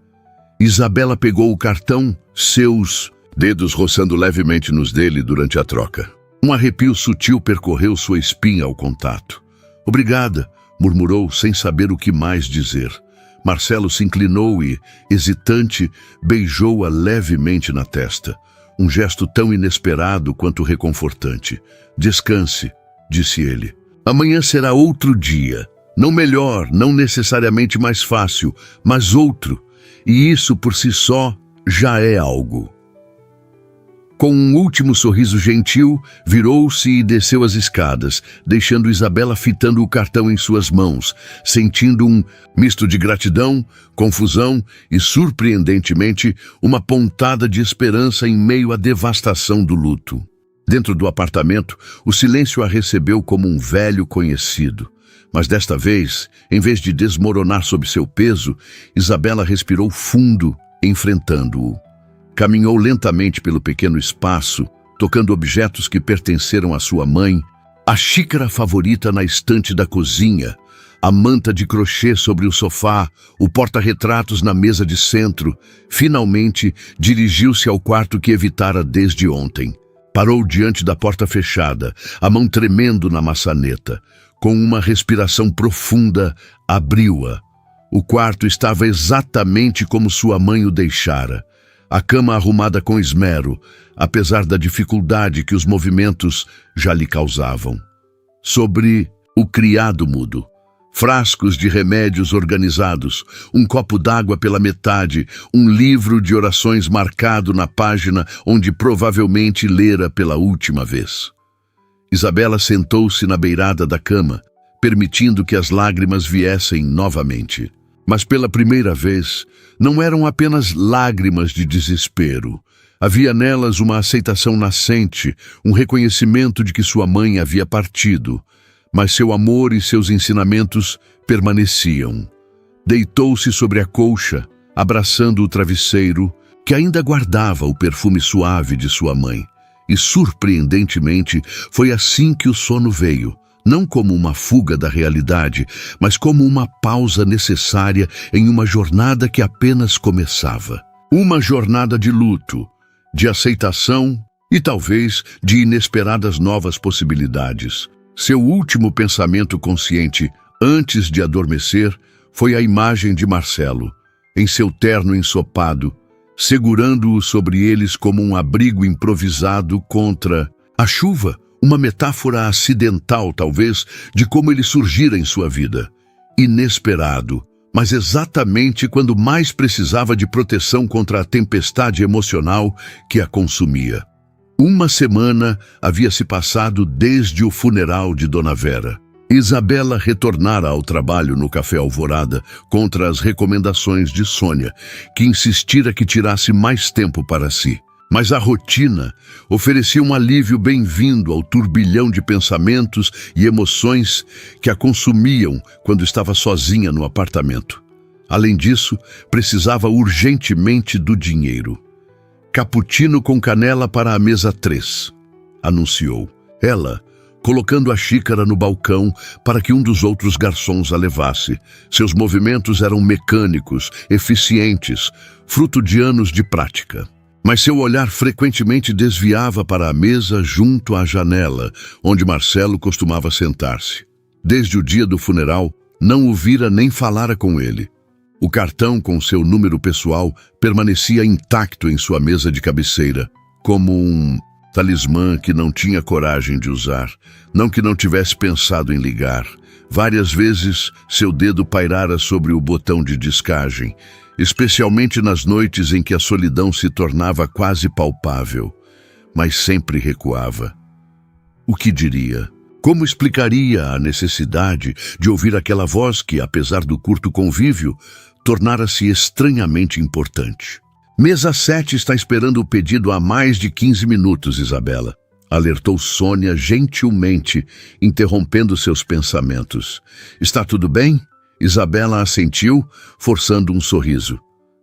Isabela pegou o cartão, seus dedos roçando levemente nos dele durante a troca. Um arrepio sutil percorreu sua espinha ao contato. "Obrigada", murmurou sem saber o que mais dizer. Marcelo se inclinou e, hesitante, beijou-a levemente na testa. Um gesto tão inesperado quanto reconfortante. "Descanse", disse ele. "Amanhã será outro dia. Não melhor, não necessariamente mais fácil, mas outro. E isso por si só já é algo." Com um último sorriso gentil, virou-se e desceu as escadas, deixando Isabela fitando o cartão em suas mãos, sentindo um misto de gratidão, confusão e, surpreendentemente, uma pontada de esperança em meio à devastação do luto. Dentro do apartamento, o silêncio a recebeu como um velho conhecido. Mas desta vez, em vez de desmoronar sob seu peso, Isabela respirou fundo, enfrentando-o. Caminhou lentamente pelo pequeno espaço, tocando objetos que pertenceram à sua mãe, a xícara favorita na estante da cozinha, a manta de crochê sobre o sofá, o porta-retratos na mesa de centro. Finalmente, dirigiu-se ao quarto que evitara desde ontem. Parou diante da porta fechada, a mão tremendo na maçaneta. Com uma respiração profunda, abriu-a. O quarto estava exatamente como sua mãe o deixara. A cama arrumada com esmero, apesar da dificuldade que os movimentos já lhe causavam. Sobre o criado mudo, frascos de remédios organizados, um copo d'água pela metade, um livro de orações marcado na página onde provavelmente lera pela última vez. Isabela sentou-se na beirada da cama, permitindo que as lágrimas viessem novamente. Mas pela primeira vez, não eram apenas lágrimas de desespero. Havia nelas uma aceitação nascente, um reconhecimento de que sua mãe havia partido, mas seu amor e seus ensinamentos permaneciam. Deitou-se sobre a colcha, abraçando o travesseiro, que ainda guardava o perfume suave de sua mãe. E, surpreendentemente, foi assim que o sono veio. Não como uma fuga da realidade, mas como uma pausa necessária em uma jornada que apenas começava. Uma jornada de luto, de aceitação e talvez de inesperadas novas possibilidades. Seu último pensamento consciente, antes de adormecer, foi a imagem de Marcelo, em seu terno ensopado, segurando-o sobre eles como um abrigo improvisado contra a chuva. Uma metáfora acidental, talvez, de como ele surgira em sua vida. Inesperado, mas exatamente quando mais precisava de proteção contra a tempestade emocional que a consumia. Uma semana havia se passado desde o funeral de Dona Vera. Isabela retornara ao trabalho no Café Alvorada contra as recomendações de Sônia, que insistira que tirasse mais tempo para si. Mas a rotina oferecia um alívio bem-vindo ao turbilhão de pensamentos e emoções que a consumiam quando estava sozinha no apartamento. Além disso, precisava urgentemente do dinheiro. Cappuccino com canela para a mesa 3, anunciou. Ela, colocando a xícara no balcão para que um dos outros garçons a levasse. Seus movimentos eram mecânicos, eficientes, fruto de anos de prática. Mas seu olhar frequentemente desviava para a mesa junto à janela, onde Marcelo costumava sentar-se. Desde o dia do funeral, não o vira nem falara com ele. O cartão com seu número pessoal permanecia intacto em sua mesa de cabeceira, como um talismã que não tinha coragem de usar, não que não tivesse pensado em ligar. Várias vezes seu dedo pairara sobre o botão de descagem, especialmente nas noites em que a solidão se tornava quase palpável, mas sempre recuava. O que diria? Como explicaria a necessidade de ouvir aquela voz que, apesar do curto convívio, tornara-se estranhamente importante? Mesa 7 está esperando o pedido há mais de 15 minutos, Isabela, alertou Sônia gentilmente, interrompendo seus pensamentos. Está tudo bem? Isabela assentiu, forçando um sorriso.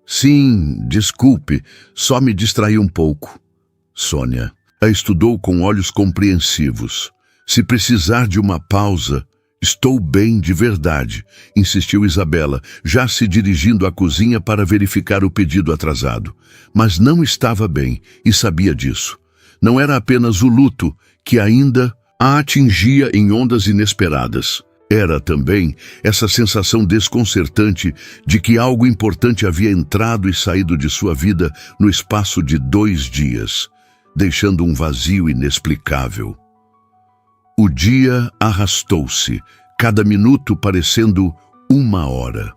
Sim, desculpe, só me distraí um pouco. Sônia a estudou com olhos compreensivos. Se precisar de uma pausa, estou bem de verdade, insistiu Isabela, já se dirigindo à cozinha para verificar o pedido atrasado. Mas não estava bem e sabia disso. Não era apenas o luto que ainda a atingia em ondas inesperadas. Era também essa sensação desconcertante de que algo importante havia entrado e saído de sua vida no espaço de 2 dias, deixando um vazio inexplicável. O dia arrastou-se, cada minuto parecendo 1 hora.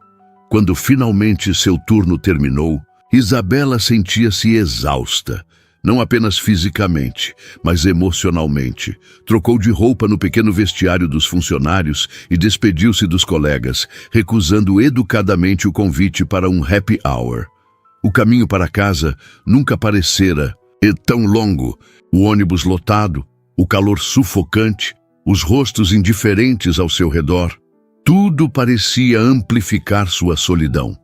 Quando finalmente seu turno terminou, Isabela sentia-se exausta. Não apenas fisicamente, mas emocionalmente. Trocou de roupa no pequeno vestiário dos funcionários e despediu-se dos colegas, recusando educadamente o convite para um happy hour. O caminho para casa nunca parecera tão longo. O ônibus lotado, o calor sufocante, os rostos indiferentes ao seu redor. Tudo parecia amplificar sua solidão.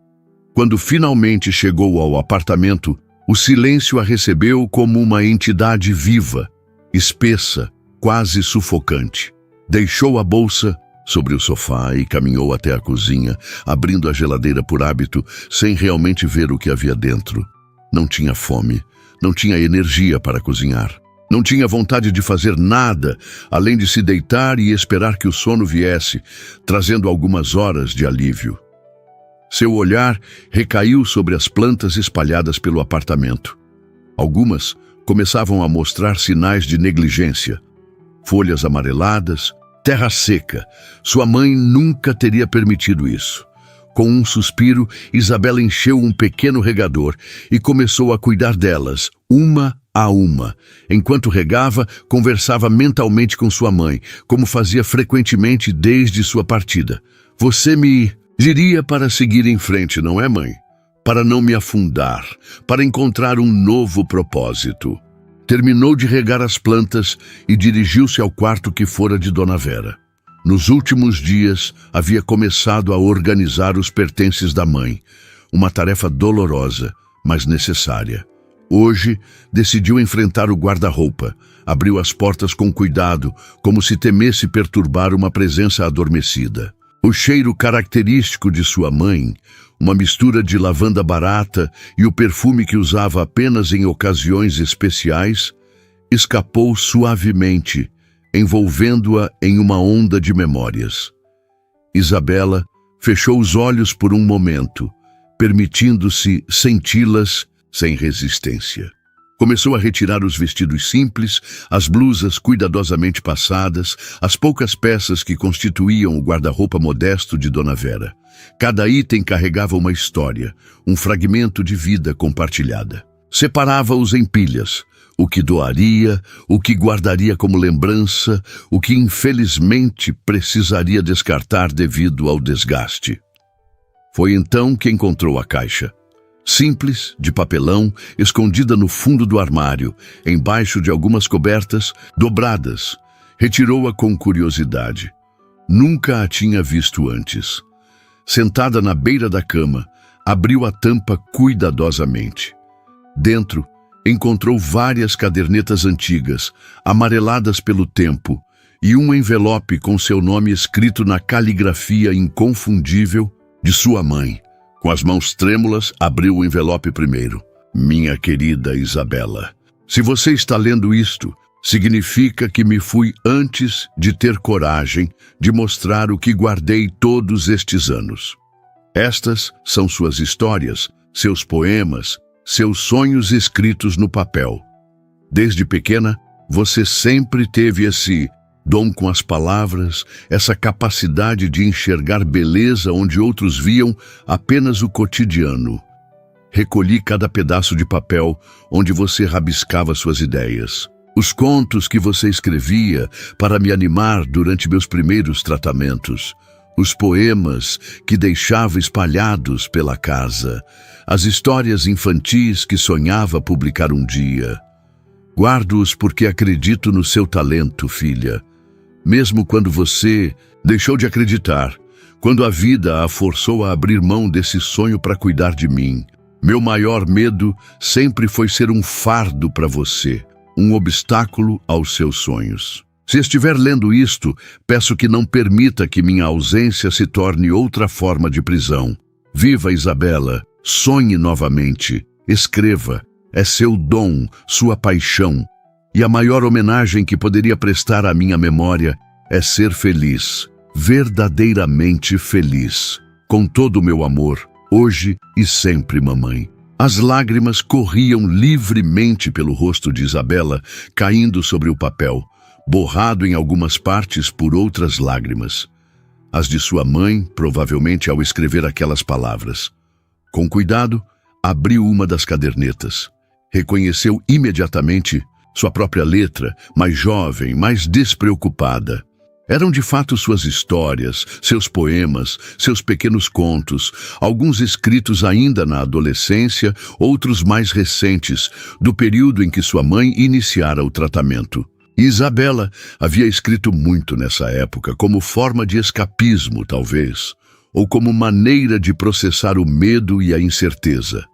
Quando finalmente chegou ao apartamento, o silêncio a recebeu como uma entidade viva, espessa, quase sufocante. Deixou a bolsa sobre o sofá e caminhou até a cozinha, abrindo a geladeira por hábito, sem realmente ver o que havia dentro. Não tinha fome, não tinha energia para cozinhar. Não tinha vontade de fazer nada, além de se deitar e esperar que o sono viesse, trazendo algumas horas de alívio. Seu olhar recaiu sobre as plantas espalhadas pelo apartamento. Algumas começavam a mostrar sinais de negligência. Folhas amareladas, terra seca. Sua mãe nunca teria permitido isso. Com um suspiro, Isabela encheu um pequeno regador e começou a cuidar delas, uma a uma. Enquanto regava, conversava mentalmente com sua mãe, como fazia frequentemente desde sua partida. Você me diria para seguir em frente, não é, mãe? Para não me afundar, para encontrar um novo propósito. Terminou de regar as plantas e dirigiu-se ao quarto que fora de Dona Vera. Nos últimos dias, havia começado a organizar os pertences da mãe, uma tarefa dolorosa, mas necessária. Hoje, decidiu enfrentar o guarda-roupa. Abriu as portas com cuidado, como se temesse perturbar uma presença adormecida. O cheiro característico de sua mãe, uma mistura de lavanda barata e o perfume que usava apenas em ocasiões especiais, escapou suavemente, envolvendo-a em uma onda de memórias. Isabela fechou os olhos por um momento, permitindo-se senti-las sem resistência. Começou a retirar os vestidos simples, as blusas cuidadosamente passadas, as poucas peças que constituíam o guarda-roupa modesto de Dona Vera. Cada item carregava uma história, um fragmento de vida compartilhada. Separava-os em pilhas, o que doaria, o que guardaria como lembrança, o que infelizmente precisaria descartar devido ao desgaste. Foi então que encontrou a caixa. Simples, de papelão, escondida no fundo do armário, embaixo de algumas cobertas dobradas. Retirou-a com curiosidade. Nunca a tinha visto antes. sentada na beira da cama, abriu a tampa cuidadosamente. Dentro, encontrou várias cadernetas antigas, amareladas pelo tempo, e um envelope com seu nome escrito na caligrafia inconfundível de sua mãe. Com as mãos trêmulas, abriu o envelope primeiro. Minha querida Isabela, se você está lendo isto, significa que me fui antes de ter coragem de mostrar o que guardei todos estes anos. Estas são suas histórias, seus poemas, seus sonhos escritos no papel. Desde pequena, você sempre teve esse dom com as palavras, essa capacidade de enxergar beleza onde outros viam apenas o cotidiano. Recolhi cada pedaço de papel onde você rabiscava suas ideias. Os contos que você escrevia para me animar durante meus primeiros tratamentos. Os poemas que deixava espalhados pela casa. As histórias infantis que sonhava publicar um dia. Guardo-os porque acredito no seu talento, filha. Mesmo quando você deixou de acreditar, quando a vida a forçou a abrir mão desse sonho para cuidar de mim, meu maior medo sempre foi ser um fardo para você, um obstáculo aos seus sonhos. Se estiver lendo isto, peço que não permita que minha ausência se torne outra forma de prisão. Viva, Isabela, sonhe novamente, escreva, é seu dom, sua paixão. E a maior homenagem que poderia prestar à minha memória é ser feliz, verdadeiramente feliz, com todo o meu amor, hoje e sempre, mamãe. As lágrimas corriam livremente pelo rosto de Isabela, caindo sobre o papel, borrado em algumas partes por outras lágrimas. As de sua mãe, provavelmente ao escrever aquelas palavras. Com cuidado, abriu uma das cadernetas. Reconheceu imediatamente sua própria letra, mais jovem, mais despreocupada. Eram de fato suas histórias, seus poemas, seus pequenos contos, alguns escritos ainda na adolescência, outros mais recentes, do período em que sua mãe iniciara o tratamento. Isabela havia escrito muito nessa época, como forma de escapismo, talvez, ou como maneira de processar o medo e a incerteza.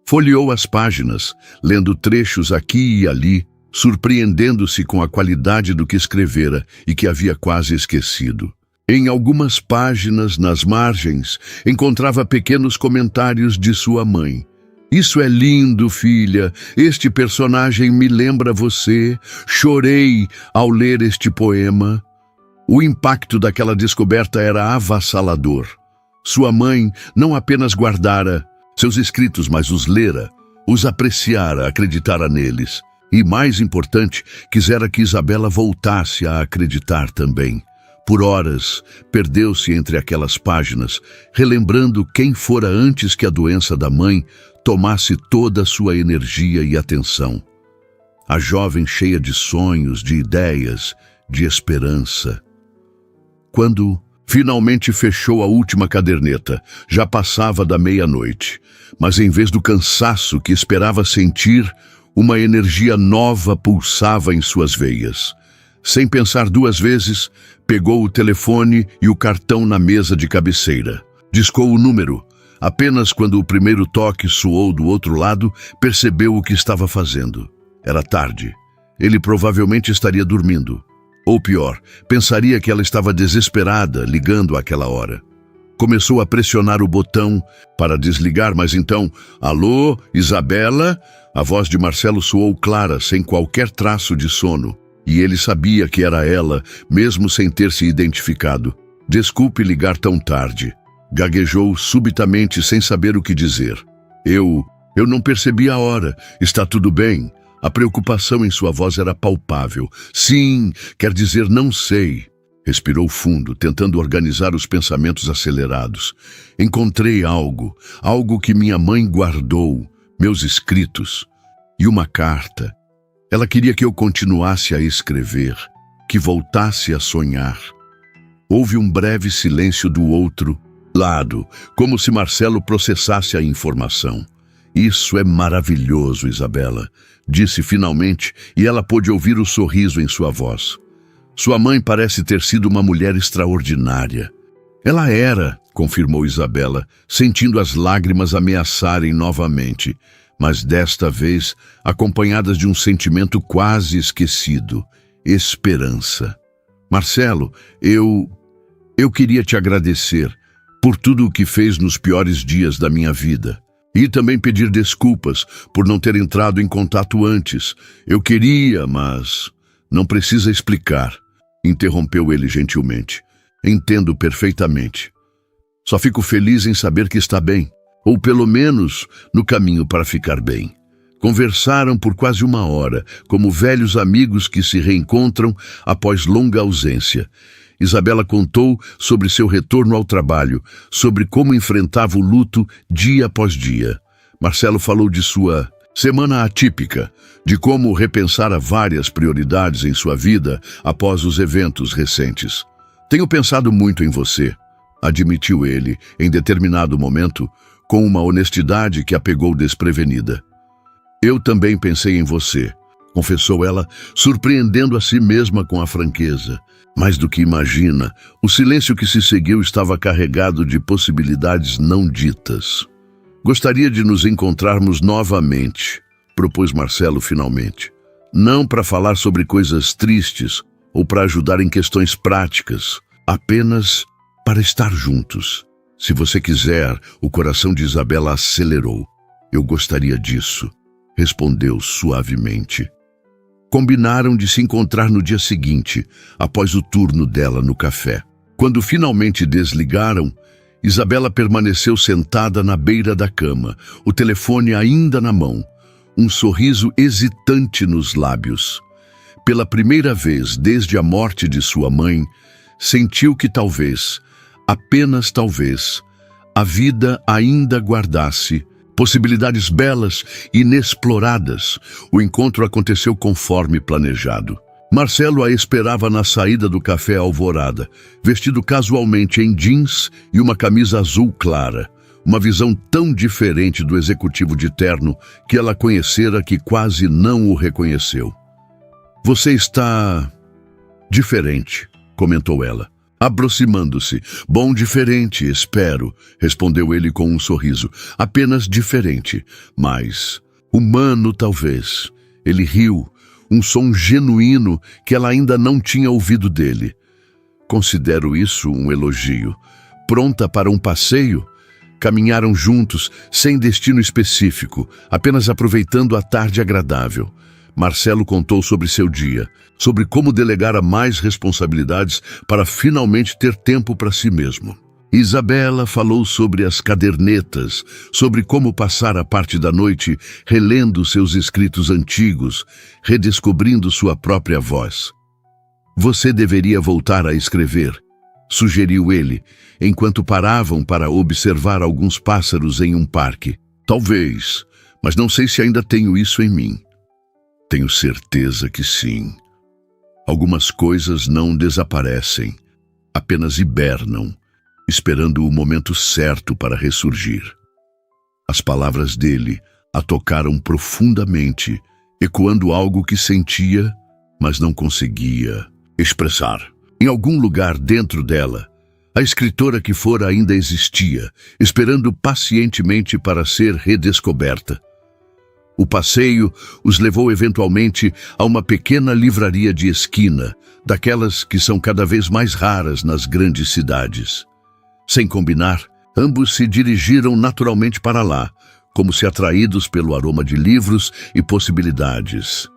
Folheou as páginas, lendo trechos aqui e ali, surpreendendo-se com a qualidade do que escrevera e que havia quase esquecido. Em algumas páginas, nas margens, encontrava pequenos comentários de sua mãe. Isso é lindo, filha. Este personagem me lembra você. Chorei ao ler este poema. O impacto daquela descoberta era avassalador. Sua mãe não apenas guardara seus escritos, mas os lera, os apreciara, acreditara neles. E, mais importante, quisera que Isabela voltasse a acreditar também. Por horas, perdeu-se entre aquelas páginas, relembrando quem fora antes que a doença da mãe tomasse toda a sua energia e atenção. A jovem cheia de sonhos, de ideias, de esperança. Quando finalmente fechou a última caderneta, já passava da meia-noite, mas em vez do cansaço que esperava sentir, uma energia nova pulsava em suas veias. Sem pensar duas vezes, pegou o telefone e o cartão na mesa de cabeceira. Discou o número. Apenas quando o primeiro toque soou do outro lado, percebeu o que estava fazendo. Era tarde. Ele provavelmente estaria dormindo. Ou pior, pensaria que ela estava desesperada, ligando àquela hora. Começou a pressionar o botão para desligar, mas então, alô, Isabela? A voz de Marcelo soou clara, sem qualquer traço de sono. E ele sabia que era ela, mesmo sem ter se identificado. Desculpe ligar tão tarde. Gaguejou subitamente, sem saber o que dizer. Eu não percebi a hora. Está tudo bem? A preocupação em sua voz era palpável. Sim, quer dizer não sei. Respirou fundo, tentando organizar os pensamentos acelerados. Encontrei algo que minha mãe guardou, meus escritos, e uma carta. Ela queria que eu continuasse a escrever, que voltasse a sonhar. Houve um breve silêncio do outro lado, como se Marcelo processasse a informação. Isso é maravilhoso, Isabela, disse finalmente, e ela pôde ouvir o sorriso em sua voz. Sua mãe parece ter sido uma mulher extraordinária. Ela era, confirmou Isabela, sentindo as lágrimas ameaçarem novamente, mas desta vez acompanhadas de um sentimento quase esquecido: esperança. Marcelo, eu queria te agradecer por tudo o que fez nos piores dias da minha vida. E também pedir desculpas por não ter entrado em contato antes. Eu queria, mas não precisa explicar, interrompeu ele gentilmente. Entendo perfeitamente. Só fico feliz em saber que está bem, ou pelo menos no caminho para ficar bem. Conversaram por quase 1 hora, como velhos amigos que se reencontram após longa ausência. Isabela contou sobre seu retorno ao trabalho, sobre como enfrentava o luto dia após dia. Marcelo falou de sua semana atípica, de como repensara várias prioridades em sua vida após os eventos recentes. Tenho pensado muito em você, admitiu ele, em determinado momento, com uma honestidade que a pegou desprevenida. Eu também pensei em você, confessou ela, surpreendendo a si mesma com a franqueza. Mais do que imagina, o silêncio que se seguiu estava carregado de possibilidades não ditas. Gostaria de nos encontrarmos novamente, propôs Marcelo finalmente. Não para falar sobre coisas tristes ou para ajudar em questões práticas, apenas para estar juntos. Se você quiser, o coração de Isabela acelerou. Eu gostaria disso, respondeu suavemente. Combinaram de se encontrar no dia seguinte, após o turno dela no café. Quando finalmente desligaram, Isabela permaneceu sentada na beira da cama, o telefone ainda na mão, um sorriso hesitante nos lábios. Pela primeira vez desde a morte de sua mãe, sentiu que talvez, apenas talvez, a vida ainda guardasse possibilidades belas e inexploradas. O encontro aconteceu conforme planejado. Marcelo a esperava na saída do café Alvorada, vestido casualmente em jeans e uma camisa azul clara. Uma visão tão diferente do executivo de terno que ela conhecera que quase não o reconheceu. Você está diferente, comentou ela, aproximando-se. Bom, diferente, espero, respondeu ele com um sorriso. Apenas diferente, mas humano talvez. Ele riu, um som genuíno que ela ainda não tinha ouvido dele. Considero isso um elogio. Pronta para um passeio? Caminharam juntos, sem destino específico, apenas aproveitando a tarde agradável. Marcelo contou sobre seu dia, sobre como delegara mais responsabilidades para finalmente ter tempo para si mesmo. Isabela falou sobre as cadernetas, sobre como passar a parte da noite relendo seus escritos antigos, redescobrindo sua própria voz. Você deveria voltar a escrever, sugeriu ele, enquanto paravam para observar alguns pássaros em um parque. Talvez, mas não sei se ainda tenho isso em mim. Tenho certeza que sim. Algumas coisas não desaparecem, apenas hibernam, esperando o momento certo para ressurgir. As palavras dele a tocaram profundamente, ecoando algo que sentia, mas não conseguia expressar. Em algum lugar dentro dela, a escritora que fora ainda existia, esperando pacientemente para ser redescoberta. O passeio os levou eventualmente a uma pequena livraria de esquina, daquelas que são cada vez mais raras nas grandes cidades. Sem combinar, ambos se dirigiram naturalmente para lá, como se atraídos pelo aroma de livros e possibilidades.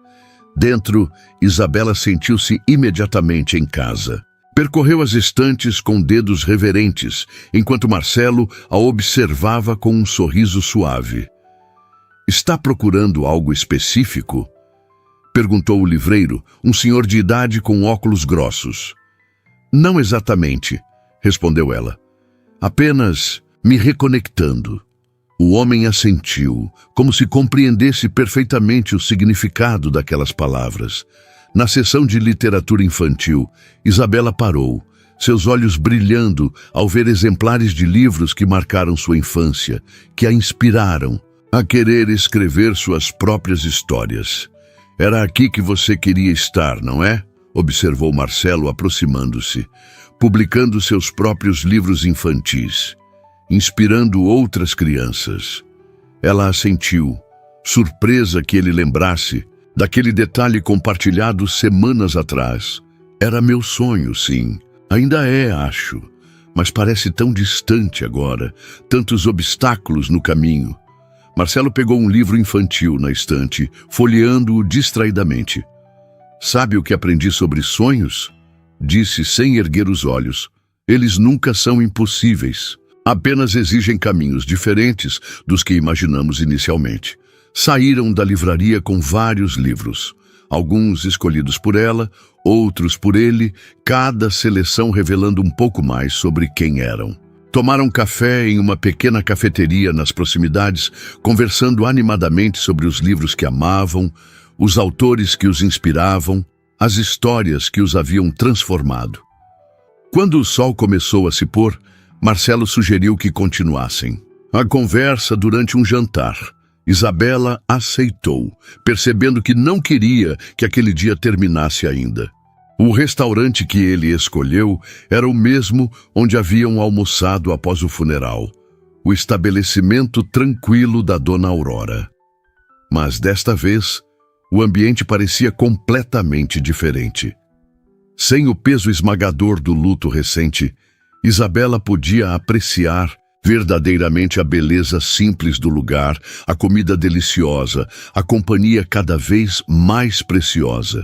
Dentro, Isabela sentiu-se imediatamente em casa. Percorreu as estantes com dedos reverentes, enquanto Marcelo a observava com um sorriso suave. Está procurando algo específico? Perguntou o livreiro, um senhor de idade com óculos grossos. Não exatamente, respondeu ela. Apenas me reconectando. O homem assentiu, como se compreendesse perfeitamente o significado daquelas palavras. Na sessão de literatura infantil, Isabela parou, seus olhos brilhando ao ver exemplares de livros que marcaram sua infância, que a inspiraram a querer escrever suas próprias histórias. Era aqui que você queria estar, não é? Observou Marcelo aproximando-se. publicando seus próprios livros infantis, inspirando outras crianças. Ela assentiu, surpresa que ele lembrasse daquele detalhe compartilhado semanas atrás. Era meu sonho, sim. Ainda é, acho. Mas parece tão distante agora, tantos obstáculos no caminho. Marcelo pegou um livro infantil na estante, folheando-o distraidamente. Sabe o que aprendi sobre sonhos? Disse sem erguer os olhos. Eles nunca são impossíveis. Apenas exigem caminhos diferentes dos que imaginamos inicialmente. Saíram da livraria com vários livros. Alguns escolhidos por ela, outros por ele, cada seleção revelando um pouco mais sobre quem eram. Tomaram café em uma pequena cafeteria nas proximidades, conversando animadamente sobre os livros que amavam, os autores que os inspiravam, as histórias que os haviam transformado. Quando o sol começou a se pôr, Marcelo sugeriu que continuassem a conversa durante um jantar. Isabela aceitou, percebendo que não queria que aquele dia terminasse ainda. O restaurante que ele escolheu era o mesmo onde haviam almoçado após o funeral, o estabelecimento tranquilo da Dona Aurora. Mas desta vez, o ambiente parecia completamente diferente. Sem o peso esmagador do luto recente, Isabela podia apreciar verdadeiramente a beleza simples do lugar, a comida deliciosa, a companhia cada vez mais preciosa.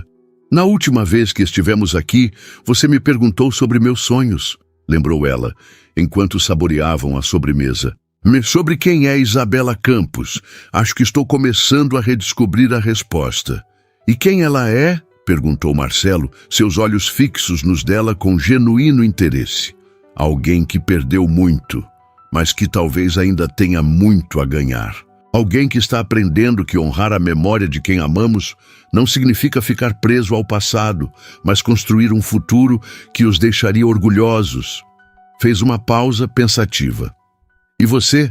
Na última vez que estivemos aqui, você me perguntou sobre meus sonhos, lembrou ela, enquanto saboreavam a sobremesa. Sobre quem é Isabela Campos? Acho que estou começando a redescobrir a resposta. E quem ela é? Perguntou Marcelo, seus olhos fixos nos dela com genuíno interesse. Alguém que perdeu muito, mas que talvez ainda tenha muito a ganhar. Alguém que está aprendendo que honrar a memória de quem amamos não significa ficar preso ao passado, mas construir um futuro que os deixaria orgulhosos. Fez uma pausa pensativa. E você?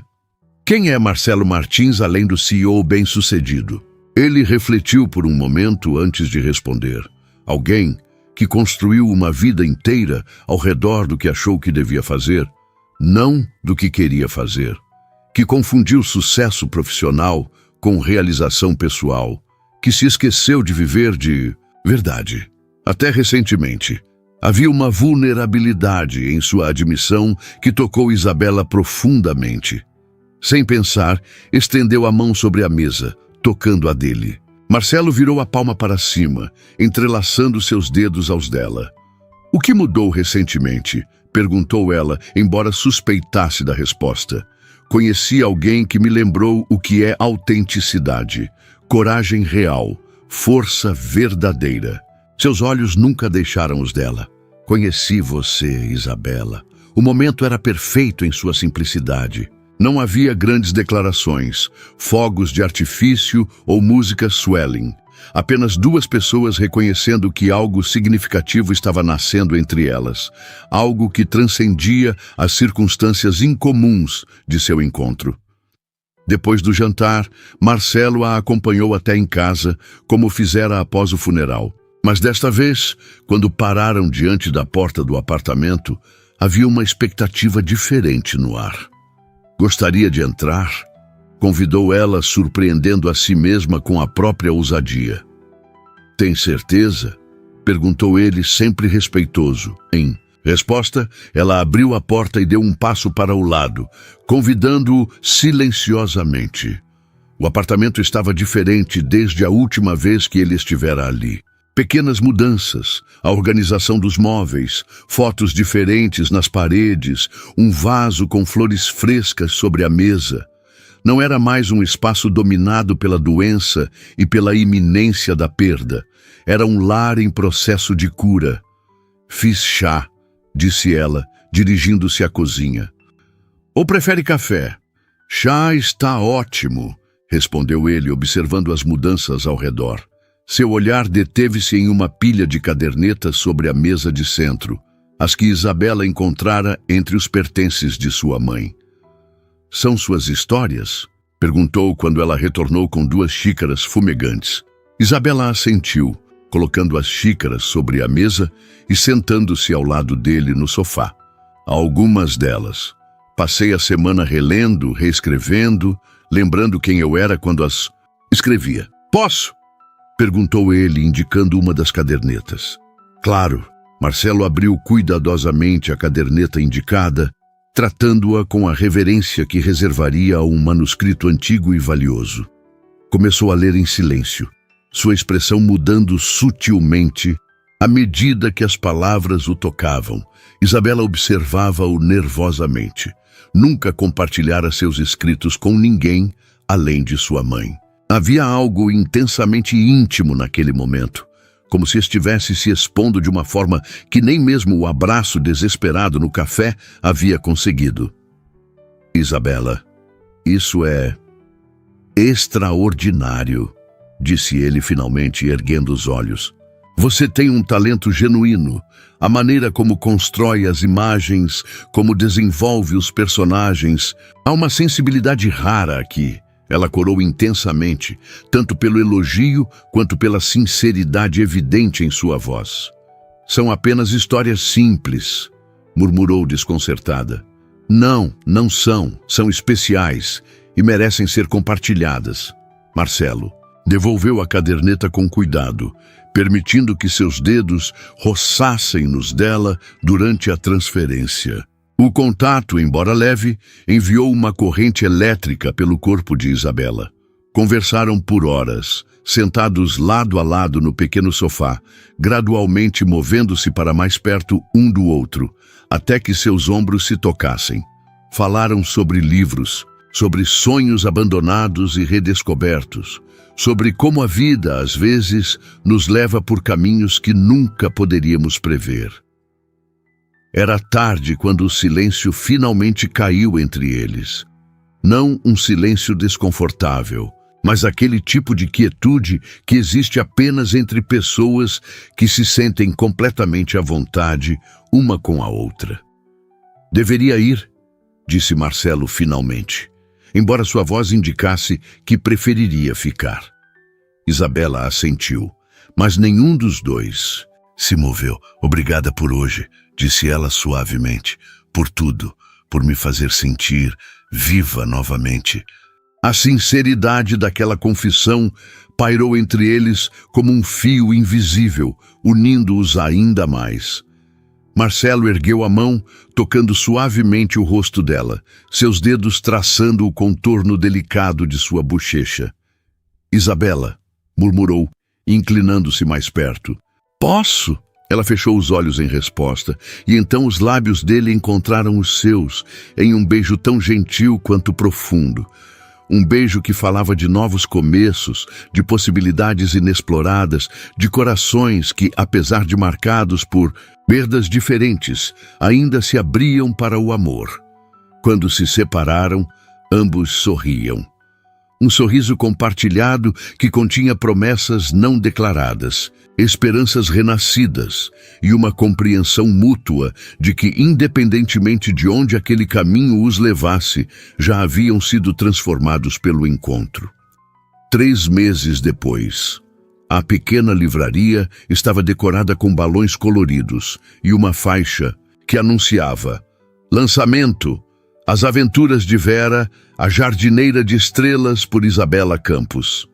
Quem é Marcelo Martins além do CEO bem-sucedido? Ele refletiu por um momento antes de responder. Alguém que construiu uma vida inteira ao redor do que achou que devia fazer, não do que queria fazer. Que confundiu sucesso profissional com realização pessoal, que se esqueceu de viver de verdade. Até recentemente, havia uma vulnerabilidade em sua admissão que tocou Isabela profundamente. Sem pensar, estendeu a mão sobre a mesa, tocando a dele. Marcelo virou a palma para cima, entrelaçando seus dedos aos dela. O que mudou recentemente? Perguntou ela, embora suspeitasse da resposta. Conheci alguém que me lembrou o que é autenticidade, coragem real, força verdadeira. Seus olhos nunca deixaram os dela. Conheci você, Isabela. O momento era perfeito em sua simplicidade. Não havia grandes declarações, fogos de artifício ou música swelling. Apenas duas pessoas reconhecendo que algo significativo estava nascendo entre elas, algo que transcendia as circunstâncias incomuns de seu encontro. Depois do jantar, Marcelo a acompanhou até em casa, como fizera após o funeral. Mas desta vez, quando pararam diante da porta do apartamento, havia uma expectativa diferente no ar. Gostaria de entrar? Convidou ela, surpreendendo a si mesma com a própria ousadia. Tem certeza? Perguntou ele, sempre respeitoso. Em resposta, ela abriu a porta e deu um passo para o lado, convidando-o silenciosamente. O apartamento estava diferente desde a última vez que ele estivera ali. Pequenas mudanças, a organização dos móveis, fotos diferentes nas paredes, um vaso com flores frescas sobre a mesa. Não era mais um espaço dominado pela doença e pela iminência da perda. Era um lar em processo de cura. Fiz chá, disse ela, dirigindo-se à cozinha. Ou prefere café? Chá está ótimo, respondeu ele, observando as mudanças ao redor. Seu olhar deteve-se em uma pilha de cadernetas sobre a mesa de centro, as que Isabela encontrara entre os pertences de sua mãe. São suas histórias? Perguntou quando ela retornou com 2 xícaras fumegantes. Isabela assentiu, colocando as xícaras sobre a mesa e sentando-se ao lado dele no sofá. Algumas delas. Passei a semana relendo, reescrevendo, lembrando quem eu era quando as escrevia. Posso? Perguntou ele, indicando uma das cadernetas. Claro. Marcelo abriu cuidadosamente a caderneta indicada, tratando-a com a reverência que reservaria a um manuscrito antigo e valioso. Começou a ler em silêncio, sua expressão mudando sutilmente à medida que as palavras o tocavam. Isabela observava-o nervosamente. Nunca compartilhara seus escritos com ninguém além de sua mãe. Havia algo intensamente íntimo naquele momento, como se estivesse se expondo de uma forma que nem mesmo o abraço desesperado no café havia conseguido. Isabela, isso é extraordinário, disse ele finalmente, erguendo os olhos. Você tem um talento genuíno. A maneira como constrói as imagens, como desenvolve os personagens. Há uma sensibilidade rara aqui. Ela corou intensamente, tanto pelo elogio quanto pela sinceridade evidente em sua voz. São apenas histórias simples, murmurou desconcertada. Não, não são. São especiais e merecem ser compartilhadas. Marcelo devolveu a caderneta com cuidado, permitindo que seus dedos roçassem nos dela durante a transferência. O contato, embora leve, enviou uma corrente elétrica pelo corpo de Isabela. Conversaram por horas, sentados lado a lado no pequeno sofá, gradualmente movendo-se para mais perto um do outro, até que seus ombros se tocassem. Falaram sobre livros, sobre sonhos abandonados e redescobertos, sobre como a vida, às vezes, nos leva por caminhos que nunca poderíamos prever. Era tarde quando o silêncio finalmente caiu entre eles. Não um silêncio desconfortável, mas aquele tipo de quietude que existe apenas entre pessoas que se sentem completamente à vontade uma com a outra. Deveria ir, disse Marcelo finalmente, embora sua voz indicasse que preferiria ficar. Isabela assentiu, mas nenhum dos dois se moveu. Obrigada por hoje, disse ela suavemente, por tudo, por me fazer sentir viva novamente. A sinceridade daquela confissão pairou entre eles como um fio invisível, unindo-os ainda mais. Marcelo ergueu a mão, tocando suavemente o rosto dela, seus dedos traçando o contorno delicado de sua bochecha. Isabela, murmurou, inclinando-se mais perto. Posso? Ela fechou os olhos em resposta, e então os lábios dele encontraram os seus, em um beijo tão gentil quanto profundo. Um beijo que falava de novos começos, de possibilidades inexploradas, de corações que, apesar de marcados por perdas diferentes, ainda se abriam para o amor. Quando se separaram, ambos sorriam. Um sorriso compartilhado que continha promessas não declaradas, esperanças renascidas e uma compreensão mútua de que, independentemente de onde aquele caminho os levasse, já haviam sido transformados pelo encontro. 3 meses depois, a pequena livraria estava decorada com balões coloridos e uma faixa que anunciava: lançamento! As Aventuras de Vera, a Jardineira de Estrelas, por Isabela Campos.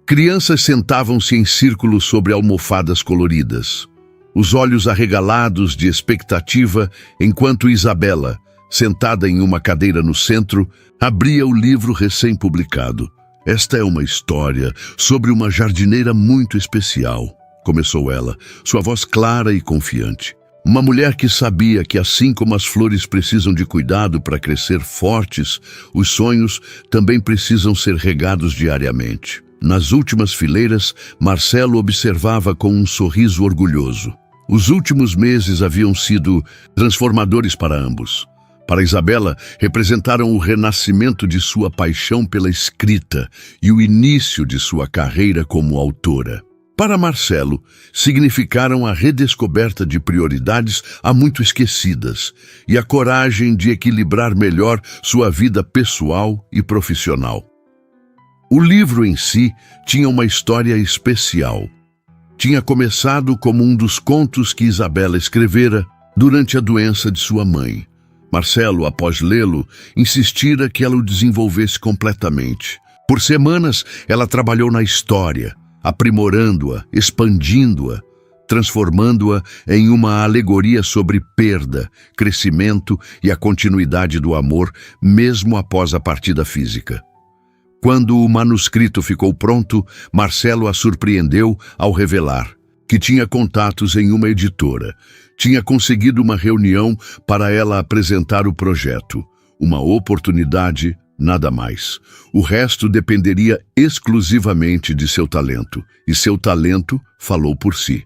Crianças sentavam-se em círculo sobre almofadas coloridas, os olhos arregalados de expectativa, enquanto Isabela, sentada em uma cadeira no centro, abria o livro recém-publicado. Esta é uma história sobre uma jardineira muito especial, começou ela, sua voz clara e confiante. Uma mulher que sabia que, assim como as flores precisam de cuidado para crescer fortes, os sonhos também precisam ser regados diariamente. Nas últimas fileiras, Marcelo observava com um sorriso orgulhoso. Os últimos meses haviam sido transformadores para ambos. Para Isabela, representaram o renascimento de sua paixão pela escrita e o início de sua carreira como autora. Para Marcelo, significaram a redescoberta de prioridades há muito esquecidas e a coragem de equilibrar melhor sua vida pessoal e profissional. O livro em si tinha uma história especial. tinha começado como um dos contos que Isabela escrevera durante a doença de sua mãe. Marcelo, após lê-lo, insistira que ela o desenvolvesse completamente. Por semanas, ela trabalhou na história, aprimorando-a, expandindo-a, transformando-a em uma alegoria sobre perda, crescimento e a continuidade do amor, mesmo após a partida física. Quando o manuscrito ficou pronto, Marcelo a surpreendeu ao revelar que tinha contatos em uma editora. Tinha conseguido uma reunião para ela apresentar o projeto. Uma oportunidade, nada mais. O resto dependeria exclusivamente de seu talento, e seu talento falou por si.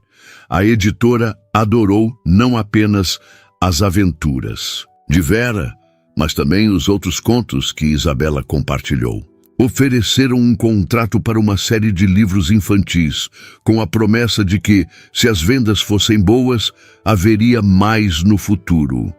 A editora adorou não apenas as aventuras de Vera, mas também os outros contos que Isabela compartilhou. Ofereceram um contrato para uma série de livros infantis, com a promessa de que, se as vendas fossem boas, haveria mais no futuro.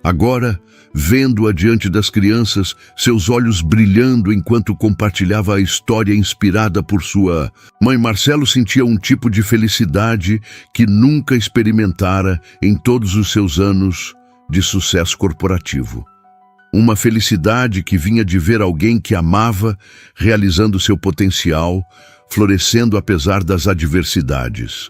Agora, vendo-a diante das crianças, seus olhos brilhando enquanto compartilhava a história inspirada por sua mãe, Marcelo sentia um tipo de felicidade que nunca experimentara em todos os seus anos de sucesso corporativo. Uma felicidade que vinha de ver alguém que amava realizando seu potencial, florescendo apesar das adversidades.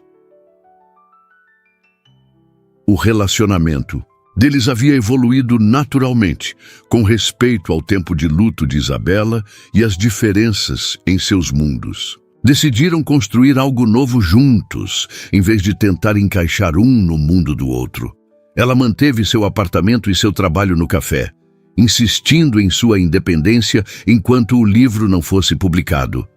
O relacionamento deles havia evoluído naturalmente, com respeito ao tempo de luto de Isabela e às diferenças em seus mundos. Decidiram construir algo novo juntos, em vez de tentar encaixar um no mundo do outro. Ela manteve seu apartamento e seu trabalho no café, insistindo em sua independência enquanto o livro não fosse publicado.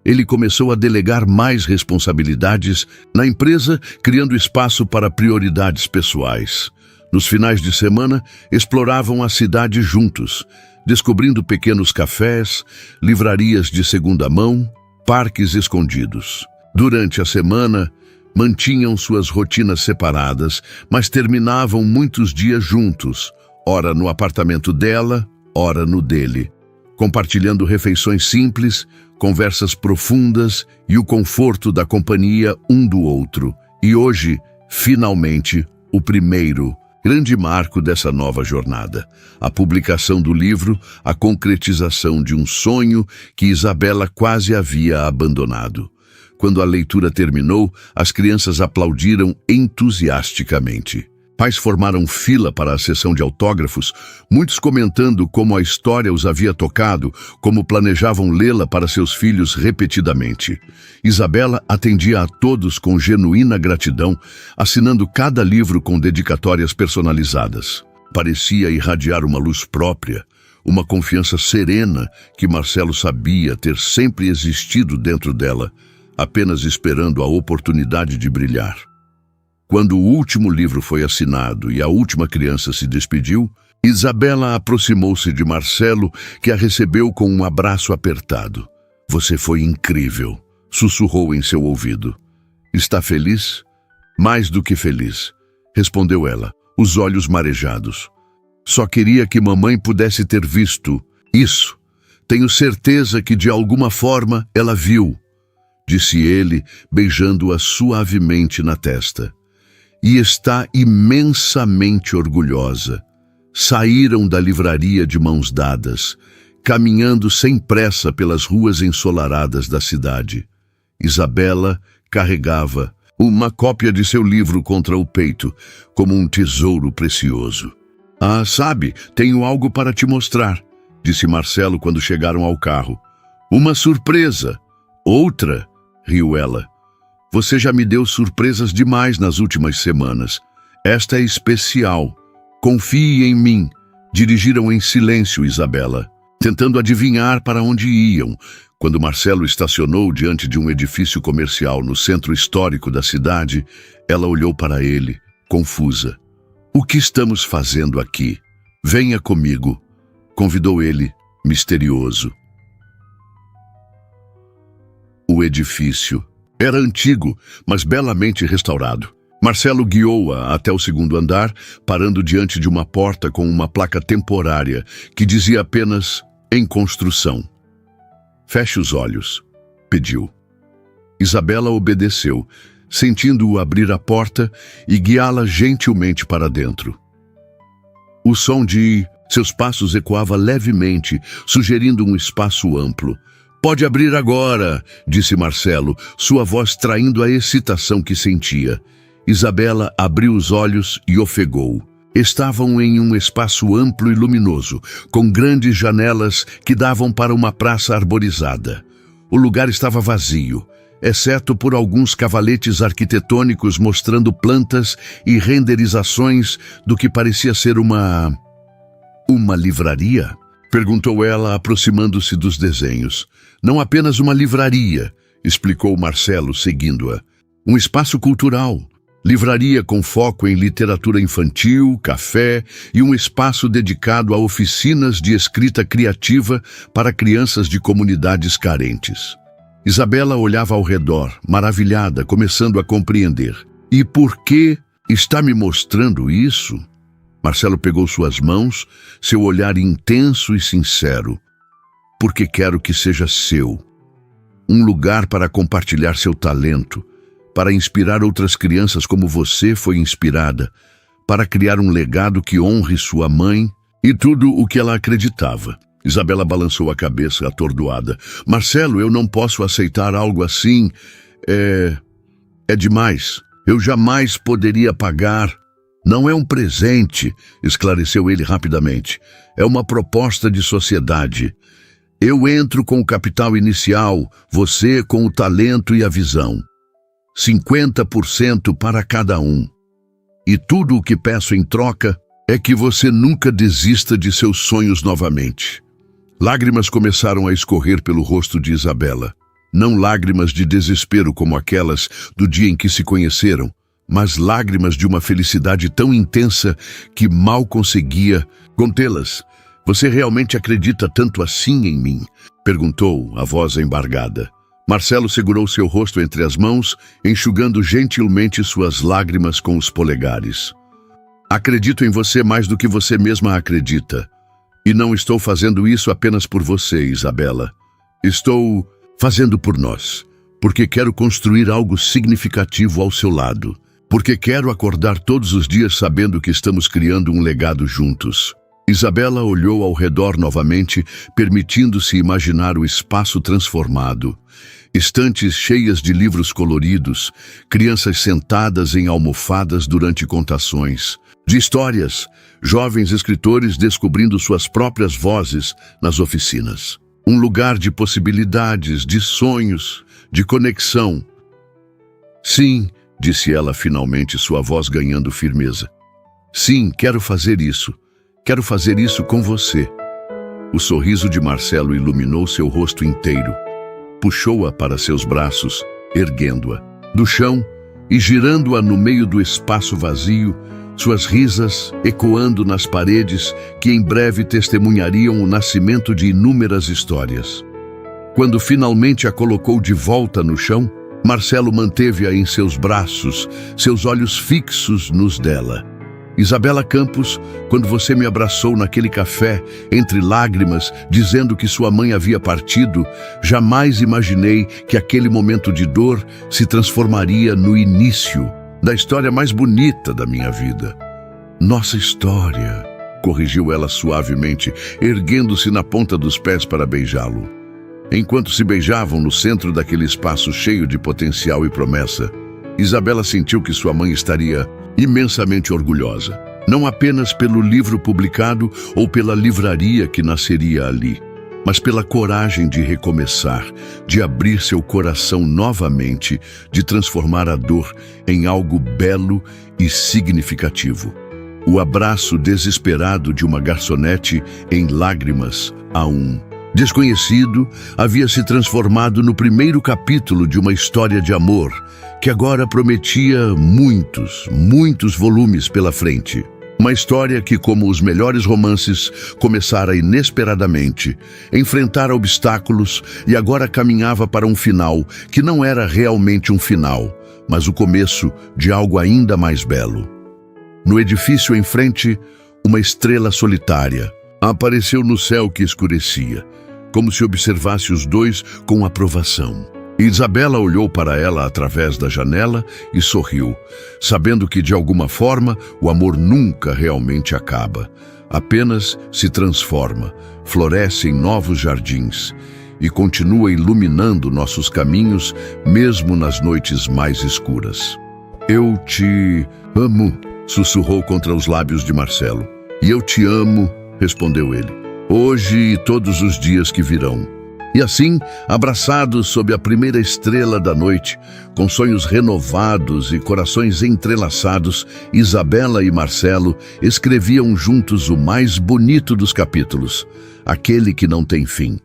Ele começou a delegar mais responsabilidades na empresa, criando espaço para prioridades pessoais. Nos finais de semana, exploravam a cidade juntos, descobrindo pequenos cafés, livrarias de segunda mão, parques escondidos. Durante a semana, mantinham suas rotinas separadas, mas terminavam muitos dias juntos, ora no apartamento dela, ora no dele, compartilhando refeições simples, conversas profundas e o conforto da companhia um do outro. E hoje, finalmente, o primeiro grande marco dessa nova jornada, a publicação do livro, a concretização de um sonho que Isabela quase havia abandonado. Quando a leitura terminou, as crianças aplaudiram entusiasticamente. Pais formaram fila para a sessão de autógrafos, muitos comentando como a história os havia tocado, como planejavam lê-la para seus filhos repetidamente. Isabela atendia a todos com genuína gratidão, assinando cada livro com dedicatórias personalizadas. Parecia irradiar uma luz própria, uma confiança serena que Marcelo sabia ter sempre existido dentro dela, apenas esperando a oportunidade de brilhar. Quando o último livro foi assinado e a última criança se despediu, Isabela aproximou-se de Marcelo, que a recebeu com um abraço apertado. "Você foi incrível", sussurrou em seu ouvido. "Está feliz?" "Mais do que feliz", respondeu ela, os olhos marejados. "Só queria que mamãe pudesse ter visto isso. Tenho certeza que de alguma forma ela viu", disse ele, beijando-a suavemente na testa. "E está imensamente orgulhosa." Saíram da livraria de mãos dadas, caminhando sem pressa pelas ruas ensolaradas da cidade. Isabela carregava uma cópia de seu livro contra o peito, como um tesouro precioso. "Ah, sabe, tenho algo para te mostrar", disse Marcelo quando chegaram ao carro. "Uma surpresa." "Outra?", riu ela. "Você já me deu surpresas demais nas últimas semanas. Esta é especial. Confie em mim." Dirigiram em silêncio Isabela, tentando adivinhar para onde iam, quando Marcelo estacionou diante de um edifício comercial no centro histórico da cidade. Ela olhou para ele, confusa. "O que estamos fazendo aqui? Venha comigo", convidou ele, misterioso. O edifício era antigo, mas belamente restaurado. Marcelo guiou-a até o segundo andar, parando diante de uma porta com uma placa temporária que dizia apenas "em construção". "Feche os olhos", pediu. Isabela obedeceu, sentindo-o abrir a porta e guiá-la gentilmente para dentro. O som de seus passos ecoava levemente, sugerindo um espaço amplo. "Pode abrir agora", disse Marcelo, sua voz traindo a excitação que sentia. Isabela abriu os olhos e ofegou. Estavam em um espaço amplo e luminoso, com grandes janelas que davam para uma praça arborizada. O lugar estava vazio, exceto por alguns cavaletes arquitetônicos mostrando plantas e renderizações do que parecia ser uma livraria? Perguntou ela, aproximando-se dos desenhos. "Não apenas uma livraria", explicou Marcelo, seguindo-a. "Um espaço cultural. Livraria com foco em literatura infantil, café e um espaço dedicado a oficinas de escrita criativa para crianças de comunidades carentes." Isabela olhava ao redor, maravilhada, começando a compreender. "E por que está me mostrando isso?" Marcelo pegou suas mãos, seu olhar intenso e sincero. "Porque quero que seja seu. Um lugar para compartilhar seu talento, para inspirar outras crianças como você foi inspirada, para criar um legado que honre sua mãe e tudo o que ela acreditava." Isabela balançou a cabeça, atordoada. "Marcelo, eu não posso aceitar algo assim. É demais. Eu jamais poderia pagar." "Não é um presente", esclareceu ele rapidamente. "É uma proposta de sociedade. Eu entro com o capital inicial, você com o talento e a visão. 50% para cada um. E tudo o que peço em troca é que você nunca desista de seus sonhos novamente." Lágrimas começaram a escorrer pelo rosto de Isabela. Não lágrimas de desespero como aquelas do dia em que se conheceram, mas lágrimas de uma felicidade tão intensa que mal conseguia contê-las. "Você realmente acredita tanto assim em mim?" perguntou, a voz embargada. Marcelo segurou seu rosto entre as mãos, enxugando gentilmente suas lágrimas com os polegares. "Acredito em você mais do que você mesma acredita. E não estou fazendo isso apenas por você, Isabela. Estou fazendo por nós, porque quero construir algo significativo ao seu lado, porque quero acordar todos os dias sabendo que estamos criando um legado juntos." Isabela olhou ao redor novamente, permitindo-se imaginar o espaço transformado. Estantes cheias de livros coloridos, crianças sentadas em almofadas durante contações de histórias, jovens escritores descobrindo suas próprias vozes nas oficinas. Um lugar de possibilidades, de sonhos, de conexão. "Sim", disse ela finalmente, sua voz ganhando firmeza. "Sim, quero fazer isso. Quero fazer isso com você." O sorriso de Marcelo iluminou seu rosto inteiro. Puxou-a para seus braços, erguendo-a do chão e girando-a no meio do espaço vazio, suas risas ecoando nas paredes que em breve testemunhariam o nascimento de inúmeras histórias. Quando finalmente a colocou de volta no chão, Marcelo manteve-a em seus braços, seus olhos fixos nos dela. "Isabela Campos, quando você me abraçou naquele café, entre lágrimas, dizendo que sua mãe havia partido, jamais imaginei que aquele momento de dor se transformaria no início da história mais bonita da minha vida." "Nossa história", corrigiu ela suavemente, erguendo-se na ponta dos pés para beijá-lo. Enquanto se beijavam no centro daquele espaço cheio de potencial e promessa, Isabela sentiu que sua mãe estaria imensamente orgulhosa, não apenas pelo livro publicado ou pela livraria que nasceria ali, mas pela coragem de recomeçar, de abrir seu coração novamente, de transformar a dor em algo belo e significativo. O abraço desesperado de uma garçonete em lágrimas a um desconhecido havia se transformado no primeiro capítulo de uma história de amor que agora prometia muitos volumes pela frente. Uma história que, como os melhores romances, começara inesperadamente, enfrentara obstáculos e agora caminhava para um final que não era realmente um final, mas o começo de algo ainda mais belo. No edifício em frente, uma estrela solitária apareceu no céu que escurecia, como se observasse os dois com aprovação. Isabela olhou para ela através da janela e sorriu, sabendo que, de alguma forma, o amor nunca realmente acaba. Apenas se transforma, floresce em novos jardins e continua iluminando nossos caminhos, mesmo nas noites mais escuras. Eu te amo, sussurrou contra os lábios de Marcelo. E eu te amo, respondeu ele, hoje e todos os dias que virão. E assim, abraçados sob a primeira estrela da noite, com sonhos renovados e corações entrelaçados, Isabela e Marcelo escreviam juntos o mais bonito dos capítulos, aquele que não tem fim.